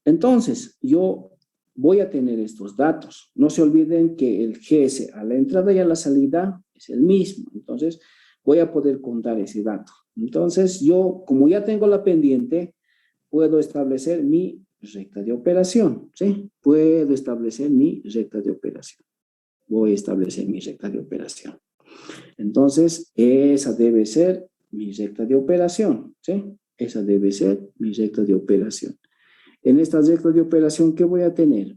[SPEAKER 2] Entonces, yo voy a tener estos datos. No se olviden que el GS a la entrada y a la salida es el mismo. Entonces, voy a poder contar ese dato. Entonces, yo, como ya tengo la pendiente, puedo establecer mi recta de operación, ¿sí? Puedo establecer mi recta de operación. Voy a establecer mi recta de operación. Entonces, esa debe ser mi recta de operación, ¿sí? Esa debe ser mi recta de operación. En esta recta de operación, ¿qué voy a tener?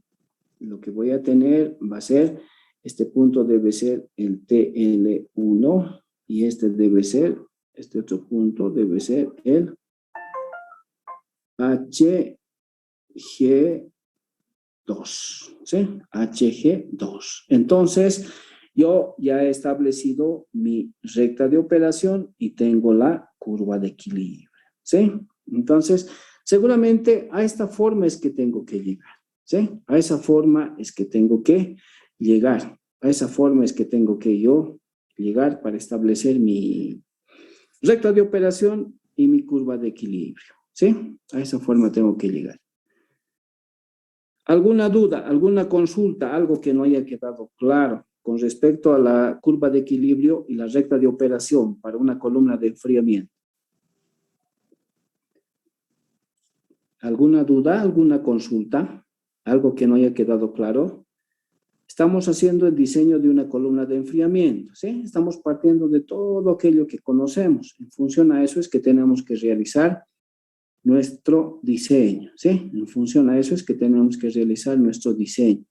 [SPEAKER 2] lo que voy a tener va a ser, este punto debe ser el TL1 y este debe ser, este otro punto debe ser el HG2, ¿sí? HG2. Entonces, yo ya he establecido mi recta de operación y tengo la curva de equilibrio, ¿sí? Entonces, seguramente a esta forma es que tengo que llegar, ¿sí? A esa forma es que tengo que llegar. A esa forma es que tengo que yo llegar para establecer mi recta de operación y mi curva de equilibrio, ¿sí? A esa forma tengo que llegar. ¿Alguna duda, alguna consulta, algo que no haya quedado claro con respecto a la curva de equilibrio y la recta de operación para una columna de enfriamiento? ¿Alguna duda, alguna consulta, algo que no haya quedado claro? Estamos haciendo el diseño de una columna de enfriamiento, ¿sí? Estamos partiendo de todo aquello que conocemos. En función a eso es que tenemos que realizar nuestro diseño, ¿sí? En función a eso es que tenemos que realizar nuestro diseño.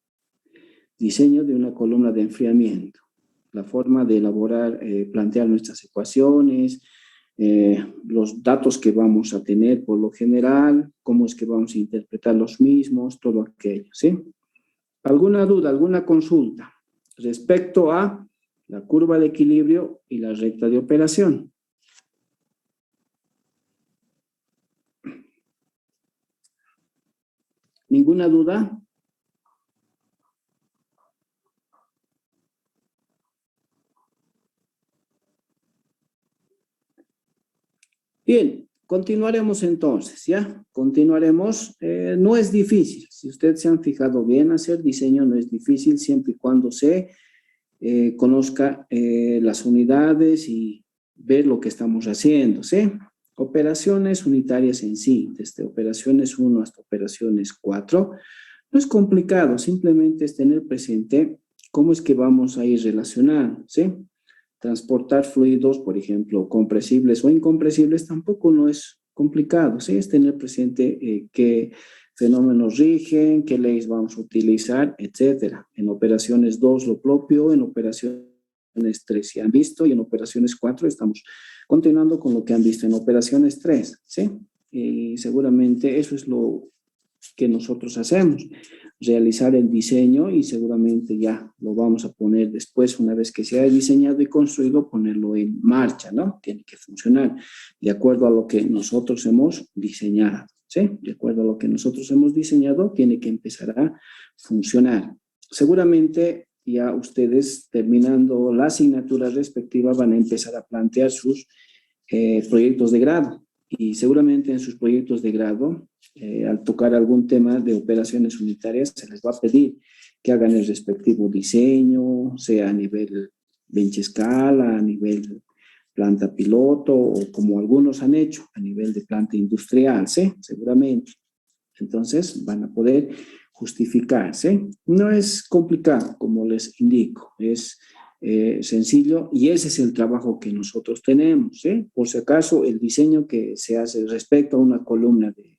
[SPEAKER 2] Diseño de una columna de enfriamiento. La forma de elaborar, plantear nuestras ecuaciones, los datos que vamos a tener por lo general, cómo es que vamos a interpretar los mismos, todo aquello, ¿sí? ¿Alguna duda, alguna consulta respecto a la curva de equilibrio y la recta de operación? ¿Ninguna duda? Bien, continuaremos entonces, ¿ya? Continuaremos. No es difícil. Si ustedes se han fijado bien, hacer diseño no es difícil siempre y cuando se conozca las unidades y ver lo que estamos haciendo, ¿sí? Operaciones unitarias en sí, desde operaciones 1 hasta operaciones 4. No es complicado, simplemente es tener presente cómo es que vamos a ir relacionando, ¿sí? Transportar fluidos, por ejemplo, compresibles o incompresibles, tampoco no es complicado, ¿sí? Es tener presente qué fenómenos rigen, qué leyes vamos a utilizar, etcétera. En operaciones 2 lo propio, en operaciones 3 ya han visto y en operaciones 4 estamos continuando con lo que han visto en operaciones 3, ¿sí? Y seguramente eso es lo que nosotros hacemos, realizar el diseño y seguramente ya lo vamos a poner después, una vez que se haya diseñado y construido, ponerlo en marcha, ¿no? Tiene que funcionar de acuerdo a lo que nosotros hemos diseñado, ¿sí? De acuerdo a lo que nosotros hemos diseñado, tiene que empezar a funcionar. Seguramente ya ustedes, terminando la asignatura respectiva, van a empezar a plantear sus proyectos de grado. Y seguramente en sus proyectos de grado, al tocar algún tema de operaciones unitarias, se les va a pedir que hagan el respectivo diseño, sea a nivel bench escala, a nivel planta piloto, o como algunos han hecho, a nivel de planta industrial, ¿sí? Seguramente. Entonces van a poder justificarse. No es complicado, como les indico, es sencillo y ese es el trabajo que nosotros tenemos, ¿sí? Por si acaso, el diseño que se hace respecto a una columna de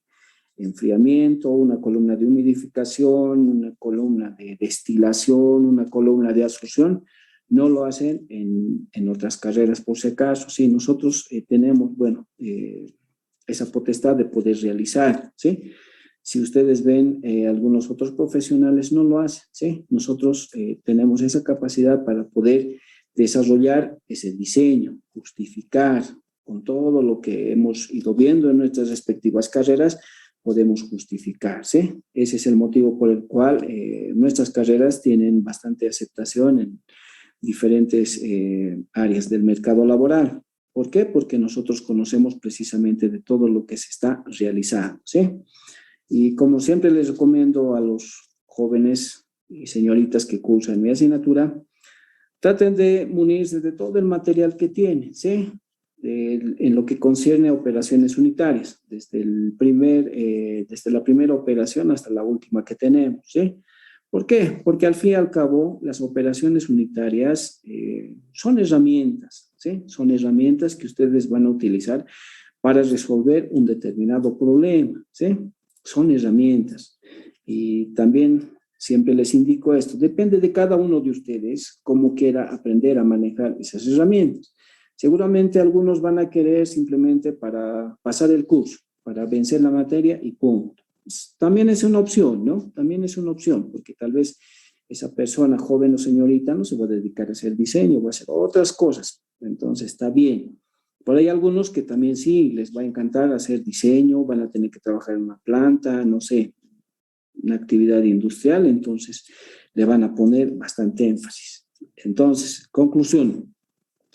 [SPEAKER 2] enfriamiento, una columna de humidificación, una columna de destilación, una columna de absorción, no lo hacen en otras carreras por si acaso, sí, nosotros tenemos, bueno, esa potestad de poder realizar, ¿sí? Si ustedes ven, algunos otros profesionales no lo hacen, ¿sí? Nosotros tenemos esa capacidad para poder desarrollar ese diseño, justificar con todo lo que hemos ido viendo en nuestras respectivas carreras, podemos justificar, ¿sí? Ese es el motivo por el cual nuestras carreras tienen bastante aceptación en diferentes áreas del mercado laboral. ¿Por qué? Porque nosotros conocemos precisamente de todo lo que se está realizando, ¿sí? Y como siempre les recomiendo a los jóvenes y señoritas que cursan mi asignatura, traten de munirse de todo el material que tienen, ¿sí? En lo que concierne a operaciones unitarias, desde la primera operación hasta la última que tenemos, ¿sí? ¿Por qué? Porque al fin y al cabo las operaciones unitarias son herramientas, ¿sí? Son herramientas que ustedes van a utilizar para resolver un determinado problema, ¿sí? Son herramientas. Y también siempre les indico esto, depende de cada uno de ustedes cómo quiera aprender a manejar esas herramientas. Seguramente algunos van a querer simplemente para pasar el curso, para vencer la materia y punto. También es una opción, ¿no? También es una opción, porque tal vez esa persona, joven o señorita, no se va a dedicar a hacer diseño, va a hacer otras cosas. Entonces, está bien. Pero hay algunos que también sí, les va a encantar hacer diseño, van a tener que trabajar en una planta, no sé, una actividad industrial, entonces le van a poner bastante énfasis. Entonces, conclusión,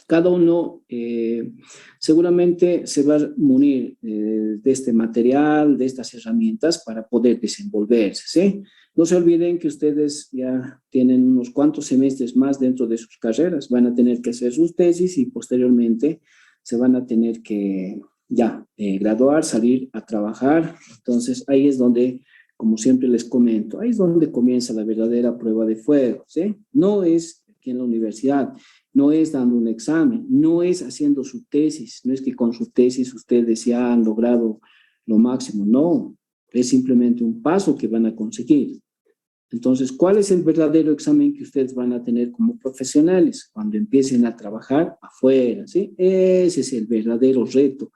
[SPEAKER 2] cada uno seguramente se va a munir de este material, de estas herramientas para poder desenvolverse, ¿sí? No se olviden que ustedes ya tienen unos cuantos semestres más dentro de sus carreras, van a tener que hacer sus tesis y posteriormente se van a tener que ya graduar, salir a trabajar. Entonces ahí es donde, como siempre les comento, ahí es donde comienza la verdadera prueba de fuego, ¿sí? No es aquí en la universidad, no es dando un examen, no es haciendo su tesis, no es que con su tesis ustedes ya han logrado lo máximo, no, es simplemente un paso que van a conseguir. Entonces, ¿cuál es el verdadero examen que ustedes van a tener como profesionales cuando empiecen a trabajar afuera, ¿sí? Ese es el verdadero reto.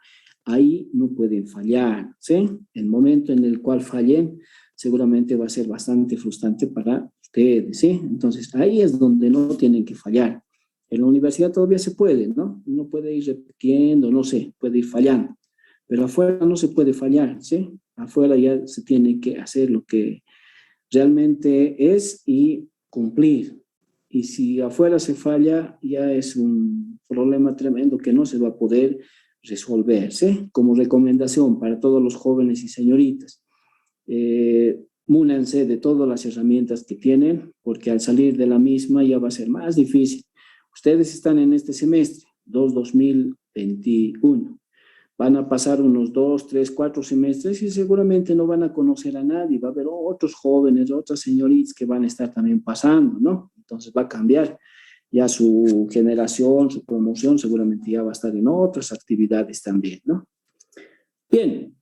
[SPEAKER 2] Ahí no pueden fallar, ¿sí? El momento en el cual fallen seguramente va a ser bastante frustrante para ustedes, ¿sí? Entonces, ahí es donde no tienen que fallar. En la universidad todavía se puede, ¿no? Uno puede ir repitiendo, no sé, puede ir fallando, pero afuera no se puede fallar, ¿sí? Afuera ya se tiene que hacer lo que realmente es y cumplir. Y si afuera se falla, ya es un problema tremendo que no se va a poder resolver, ¿sí? Como recomendación para todos los jóvenes y señoritas, múnanse de todas las herramientas que tienen, porque al salir de la misma ya va a ser más difícil. Ustedes están en este semestre, 2021. Van a pasar unos 2, 3, 4 semestres y seguramente no van a conocer a nadie. Va a haber otros jóvenes, otras señoritas que van a estar también pasando, ¿no? Entonces va a cambiar ya su generación, su promoción, seguramente ya va a estar en otras actividades también, ¿no? Bien,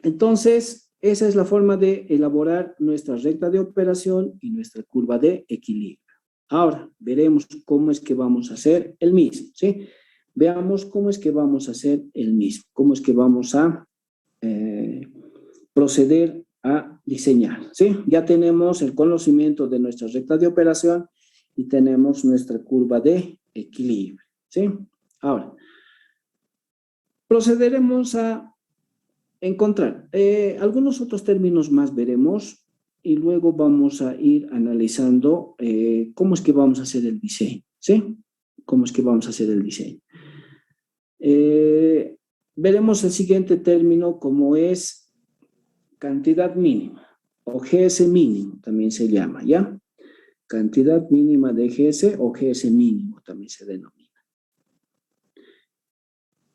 [SPEAKER 2] entonces esa es la forma de elaborar nuestra recta de operación y nuestra curva de equilibrio. Ahora veremos cómo es que vamos a hacer el mismo, ¿sí? Veamos cómo es que vamos a hacer el mismo, cómo es que vamos a proceder a diseñar, ¿sí? Ya tenemos el conocimiento de nuestra recta de operación y tenemos nuestra curva de equilibrio, ¿sí? Ahora, procederemos a encontrar algunos otros términos más veremos y luego vamos a ir analizando cómo es que vamos a hacer el diseño, ¿sí? Cómo es que vamos a hacer el diseño. Veremos el siguiente término como es cantidad mínima o GS mínimo también se llama, ¿ya? Cantidad mínima de GS o GS mínimo también se denomina.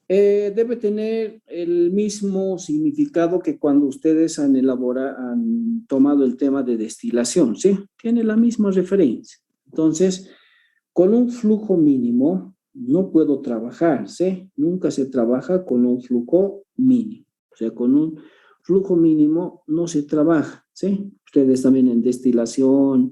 [SPEAKER 2] Debe tener el mismo significado que cuando ustedes han tomado el tema de destilación, ¿sí? Tiene la misma referencia. Entonces, con un flujo mínimo no puedo trabajar, ¿sí? Nunca se trabaja con un flujo mínimo. O sea, con un flujo mínimo no se trabaja, ¿sí? Ustedes también en destilación,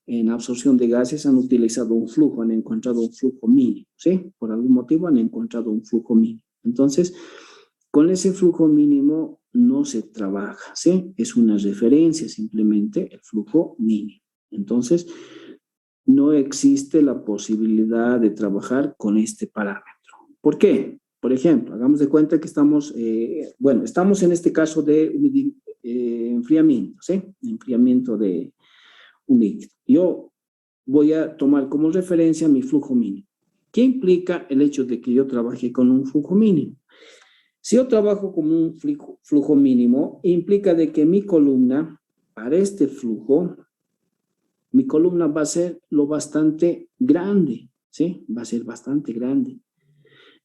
[SPEAKER 2] en absorción de gases han utilizado un flujo, han encontrado un flujo mínimo, ¿sí? Por algún motivo han encontrado un flujo mínimo. Entonces, con ese flujo mínimo no se trabaja, ¿sí? Es una referencia simplemente el flujo mínimo. Entonces, no existe la posibilidad de trabajar con este parámetro. ¿Por qué? Por ejemplo, hagamos de cuenta que estamos, estamos en este caso de enfriamiento, ¿sí? Enfriamiento de un líquido. Yo voy a tomar como referencia mi flujo mínimo. ¿Qué implica el hecho de que yo trabaje con un flujo mínimo? Si yo trabajo con un flujo mínimo, implica de que mi columna, para este flujo, mi columna va a ser lo bastante grande, ¿sí? Va a ser bastante grande.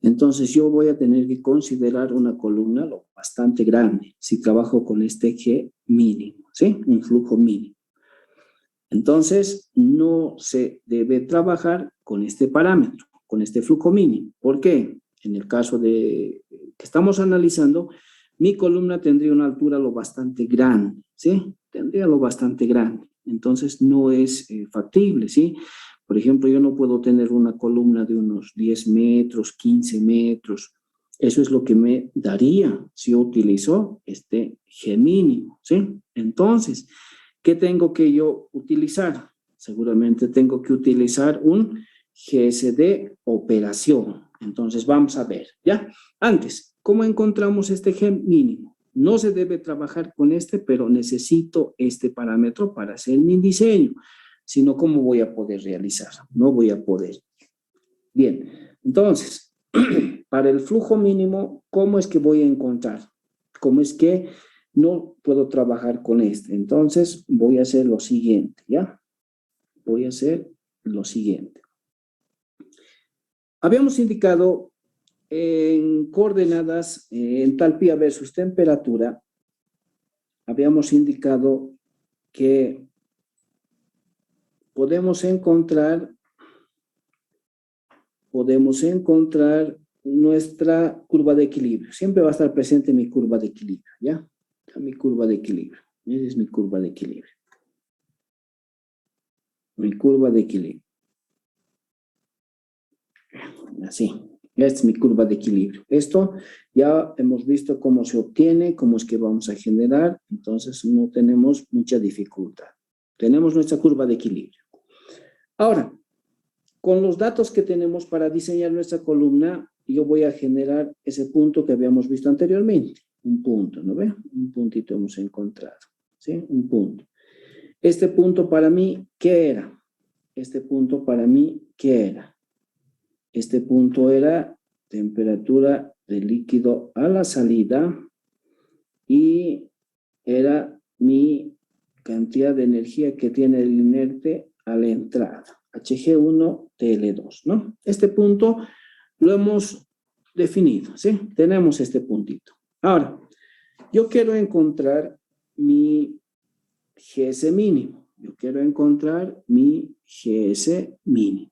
[SPEAKER 2] Entonces yo voy a tener que considerar una columna lo bastante grande si trabajo con este G mínimo, ¿sí? Un flujo mínimo. Entonces no se debe trabajar con este parámetro, con este flujo mínimo. ¿Por qué? En el caso de que estamos analizando, mi columna tendría una altura lo bastante grande, ¿sí? Tendría lo bastante grande. Entonces no es factible, ¿sí? Por ejemplo, yo no puedo tener una columna de unos 10 metros, 15 metros. Eso es lo que me daría si yo utilizo este G mínimo, ¿sí? Entonces, ¿qué tengo que yo utilizar? Seguramente tengo que utilizar un GS de operación. Entonces, vamos a ver, ¿ya? Antes, ¿cómo encontramos este G mínimo? No se debe trabajar con este, pero necesito este parámetro para hacer mi diseño. Si no, ¿cómo voy a poder realizar? No voy a poder. Bien, entonces, para el flujo mínimo, ¿cómo es que voy a encontrar? ¿Cómo es que no puedo trabajar con este? Entonces, voy a hacer lo siguiente, ¿ya? Voy a hacer lo siguiente. Habíamos indicado en coordenadas, entalpía versus temperatura, habíamos indicado que podemos encontrar nuestra curva de equilibrio. Siempre va a estar presente mi curva de equilibrio, ¿ya? Mi curva de equilibrio. Esa es mi curva de equilibrio. Mi curva de equilibrio. Así. Esta es mi curva de equilibrio. Esto ya hemos visto cómo se obtiene, cómo es que vamos a generar. Entonces no tenemos mucha dificultad. Tenemos nuestra curva de equilibrio. Ahora, con los datos que tenemos para diseñar nuestra columna, yo voy a generar ese punto que habíamos visto anteriormente. Un punto, ¿no ve? Un puntito hemos encontrado, ¿sí? Un punto. Este punto para mí, ¿qué era? Este punto para mí, ¿qué era? Este punto era temperatura del líquido a la salida y era mi cantidad de energía que tiene el inerte a la entrada. Hg1, TL2, ¿no? Este punto lo hemos definido, ¿sí? Tenemos este puntito. Ahora, yo quiero encontrar mi GS mínimo. Yo quiero encontrar mi GS mínimo.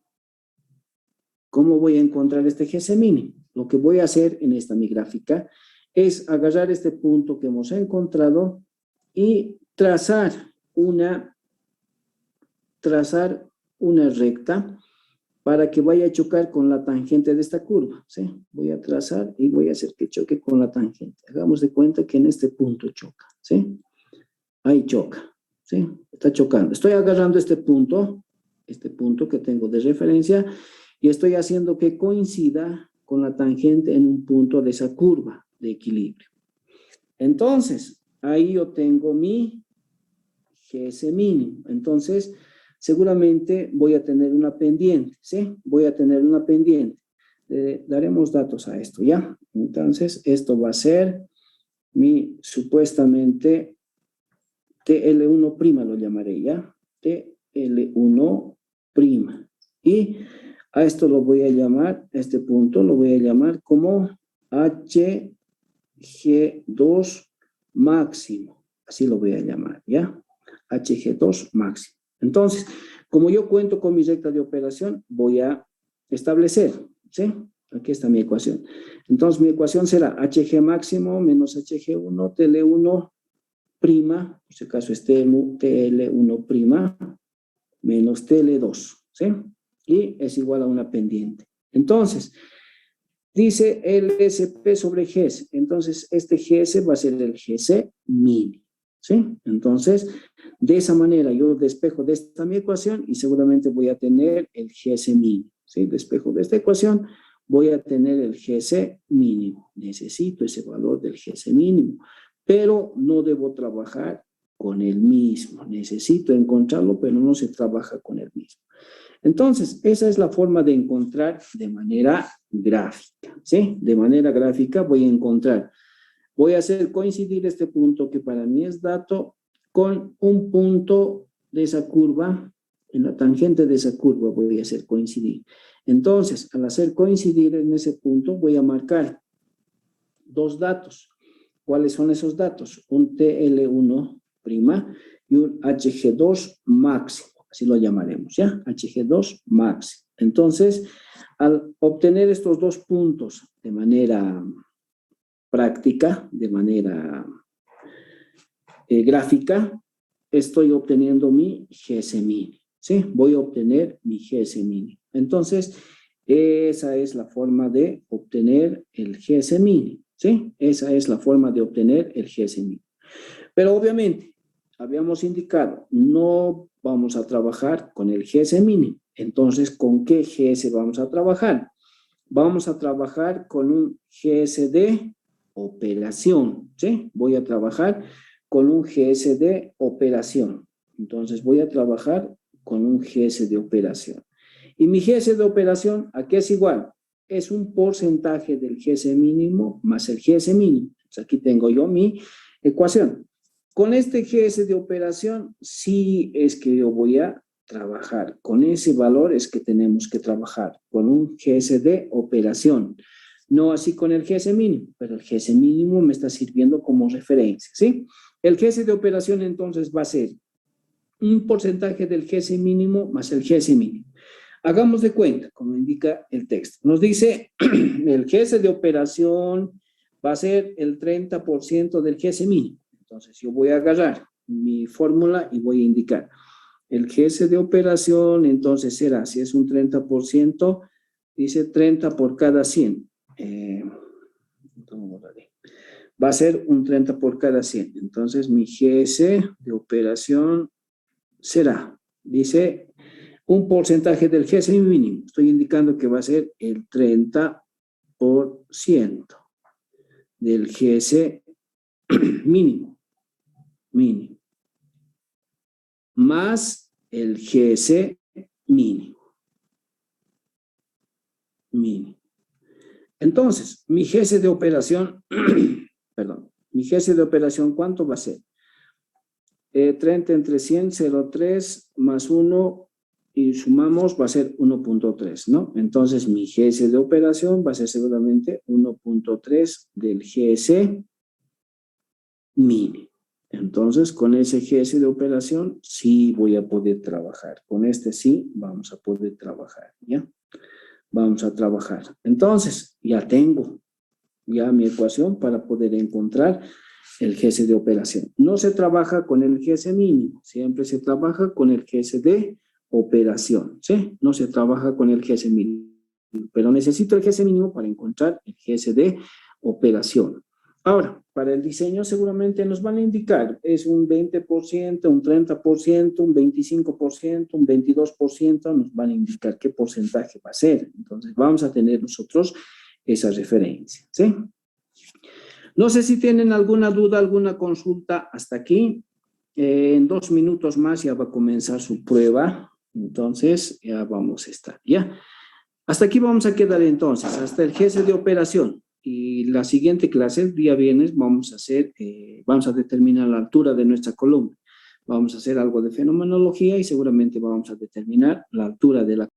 [SPEAKER 2] ¿Cómo voy a encontrar este GS mínimo? Lo que voy a hacer en esta mi gráfica es agarrar este punto que hemos encontrado y trazar una recta para que vaya a chocar con la tangente de esta curva, ¿sí? Voy a trazar y voy a hacer que choque con la tangente. Hagamos de cuenta que en este punto choca, ¿sí? Ahí choca, ¿sí? Está chocando. Estoy agarrando este punto que tengo de referencia, y estoy haciendo que coincida con la tangente en un punto de esa curva de equilibrio. Entonces, ahí yo tengo mi GS mínimo. Entonces, seguramente voy a tener una pendiente, ¿sí? Voy a tener una pendiente. Daremos datos a esto, ¿ya? Entonces, esto va a ser mi, supuestamente, TL1', lo llamaré, ¿ya? TL1'. Y a esto lo voy a llamar, a este punto lo voy a llamar como HG2 máximo. Así lo voy a llamar, ¿ya? HG2 máximo. Entonces, como yo cuento con mi recta de operación, voy a establecer, ¿sí? Aquí está mi ecuación. Entonces, mi ecuación será HG máximo menos HG1, TL1', por si acaso es TL1' menos TL2, ¿sí? Y es igual a una pendiente. Entonces, dice LSP sobre GS. Entonces, este GS va a ser el GC mínimo, ¿sí? Entonces, de esa manera yo despejo de esta mi ecuación y seguramente voy a tener el GS mínimo, ¿sí? Despejo de esta ecuación, voy a tener el GS mínimo. Necesito ese valor del GS mínimo, pero no debo trabajar con el mismo. Necesito encontrarlo, pero no se trabaja con el mismo. Entonces, esa es la forma de encontrar de manera gráfica, ¿sí? De manera gráfica voy a encontrar, voy a hacer coincidir este punto que para mí es dato con un punto de esa curva, en la tangente de esa curva voy a hacer coincidir. Entonces, al hacer coincidir en ese punto, voy a marcar dos datos. ¿Cuáles son esos datos? Un TL1' y un HG2 máximo. Así lo llamaremos, ¿ya? HG2 máximo. Entonces, al obtener estos dos puntos de manera práctica, de manera gráfica, estoy obteniendo mi GS mínimo, ¿sí? Voy a obtener mi GS mínimo. Entonces, esa es la forma de obtener el GS mínimo, ¿sí? Esa es la forma de obtener el GS mínimo. Pero obviamente, habíamos indicado, no vamos a trabajar con el GS mínimo. Entonces, ¿con qué GS vamos a trabajar? Vamos a trabajar con un GS de operación, ¿sí? Voy a trabajar con un GS de operación. Entonces, voy a trabajar con un GS de operación. Y mi GS de operación, ¿a qué es igual? Es un porcentaje del GS mínimo más el GS mínimo. Entonces, aquí tengo yo mi ecuación. Con este GS de operación, sí es que yo voy a trabajar. Con ese valor es que tenemos que trabajar, con un GS de operación. No así con el GS mínimo, pero el GS mínimo me está sirviendo como referencia, ¿sí? El GS de operación entonces va a ser un porcentaje del GS mínimo más el GS mínimo. Hagamos de cuenta, como indica el texto. Nos dice, el GS de operación va a ser el 30% del GS mínimo. Entonces, yo voy a agarrar mi fórmula y voy a indicar el GS de operación, entonces será, si es un 30%, dice 30 por cada 100. Va a ser un 30 por cada 100. Entonces, mi GS de operación será, dice, un porcentaje del GS mínimo. Estoy indicando que va a ser el 30% del GS mínimo, más el GS mínimo. Entonces, mi GS de operación, perdón, mi GS de operación, ¿cuánto va a ser? 30 entre 100, 0,3 más 1 y sumamos, va a ser 1.3, ¿no? Entonces, mi GS de operación va a ser seguramente 1.3 del GS mínimo. Entonces, con ese GS de operación sí voy a poder trabajar. Con este sí vamos a poder trabajar, ¿ya? Vamos a trabajar. Entonces, ya tengo ya mi ecuación para poder encontrar el GS de operación. No se trabaja con el GS mínimo, siempre se trabaja con el GS de operación, ¿sí? No se trabaja con el GS mínimo, pero necesito el GS mínimo para encontrar el GS de operación. Ahora, para el diseño seguramente nos van a indicar, es un 20%, un 30%, un 25%, un 22%, nos van a indicar qué porcentaje va a ser. Entonces, vamos a tener nosotros esa referencia, ¿sí? No sé si tienen alguna duda, alguna consulta hasta aquí. En 2 minutos más ya va a comenzar su prueba. Entonces, ya vamos a estar, ¿ya? Hasta aquí vamos a quedar entonces, hasta el GS de operación. Y la siguiente clase, el día viernes, vamos a hacer, vamos a determinar la altura de nuestra columna. Vamos a hacer algo de fenomenología y seguramente vamos a determinar la altura de la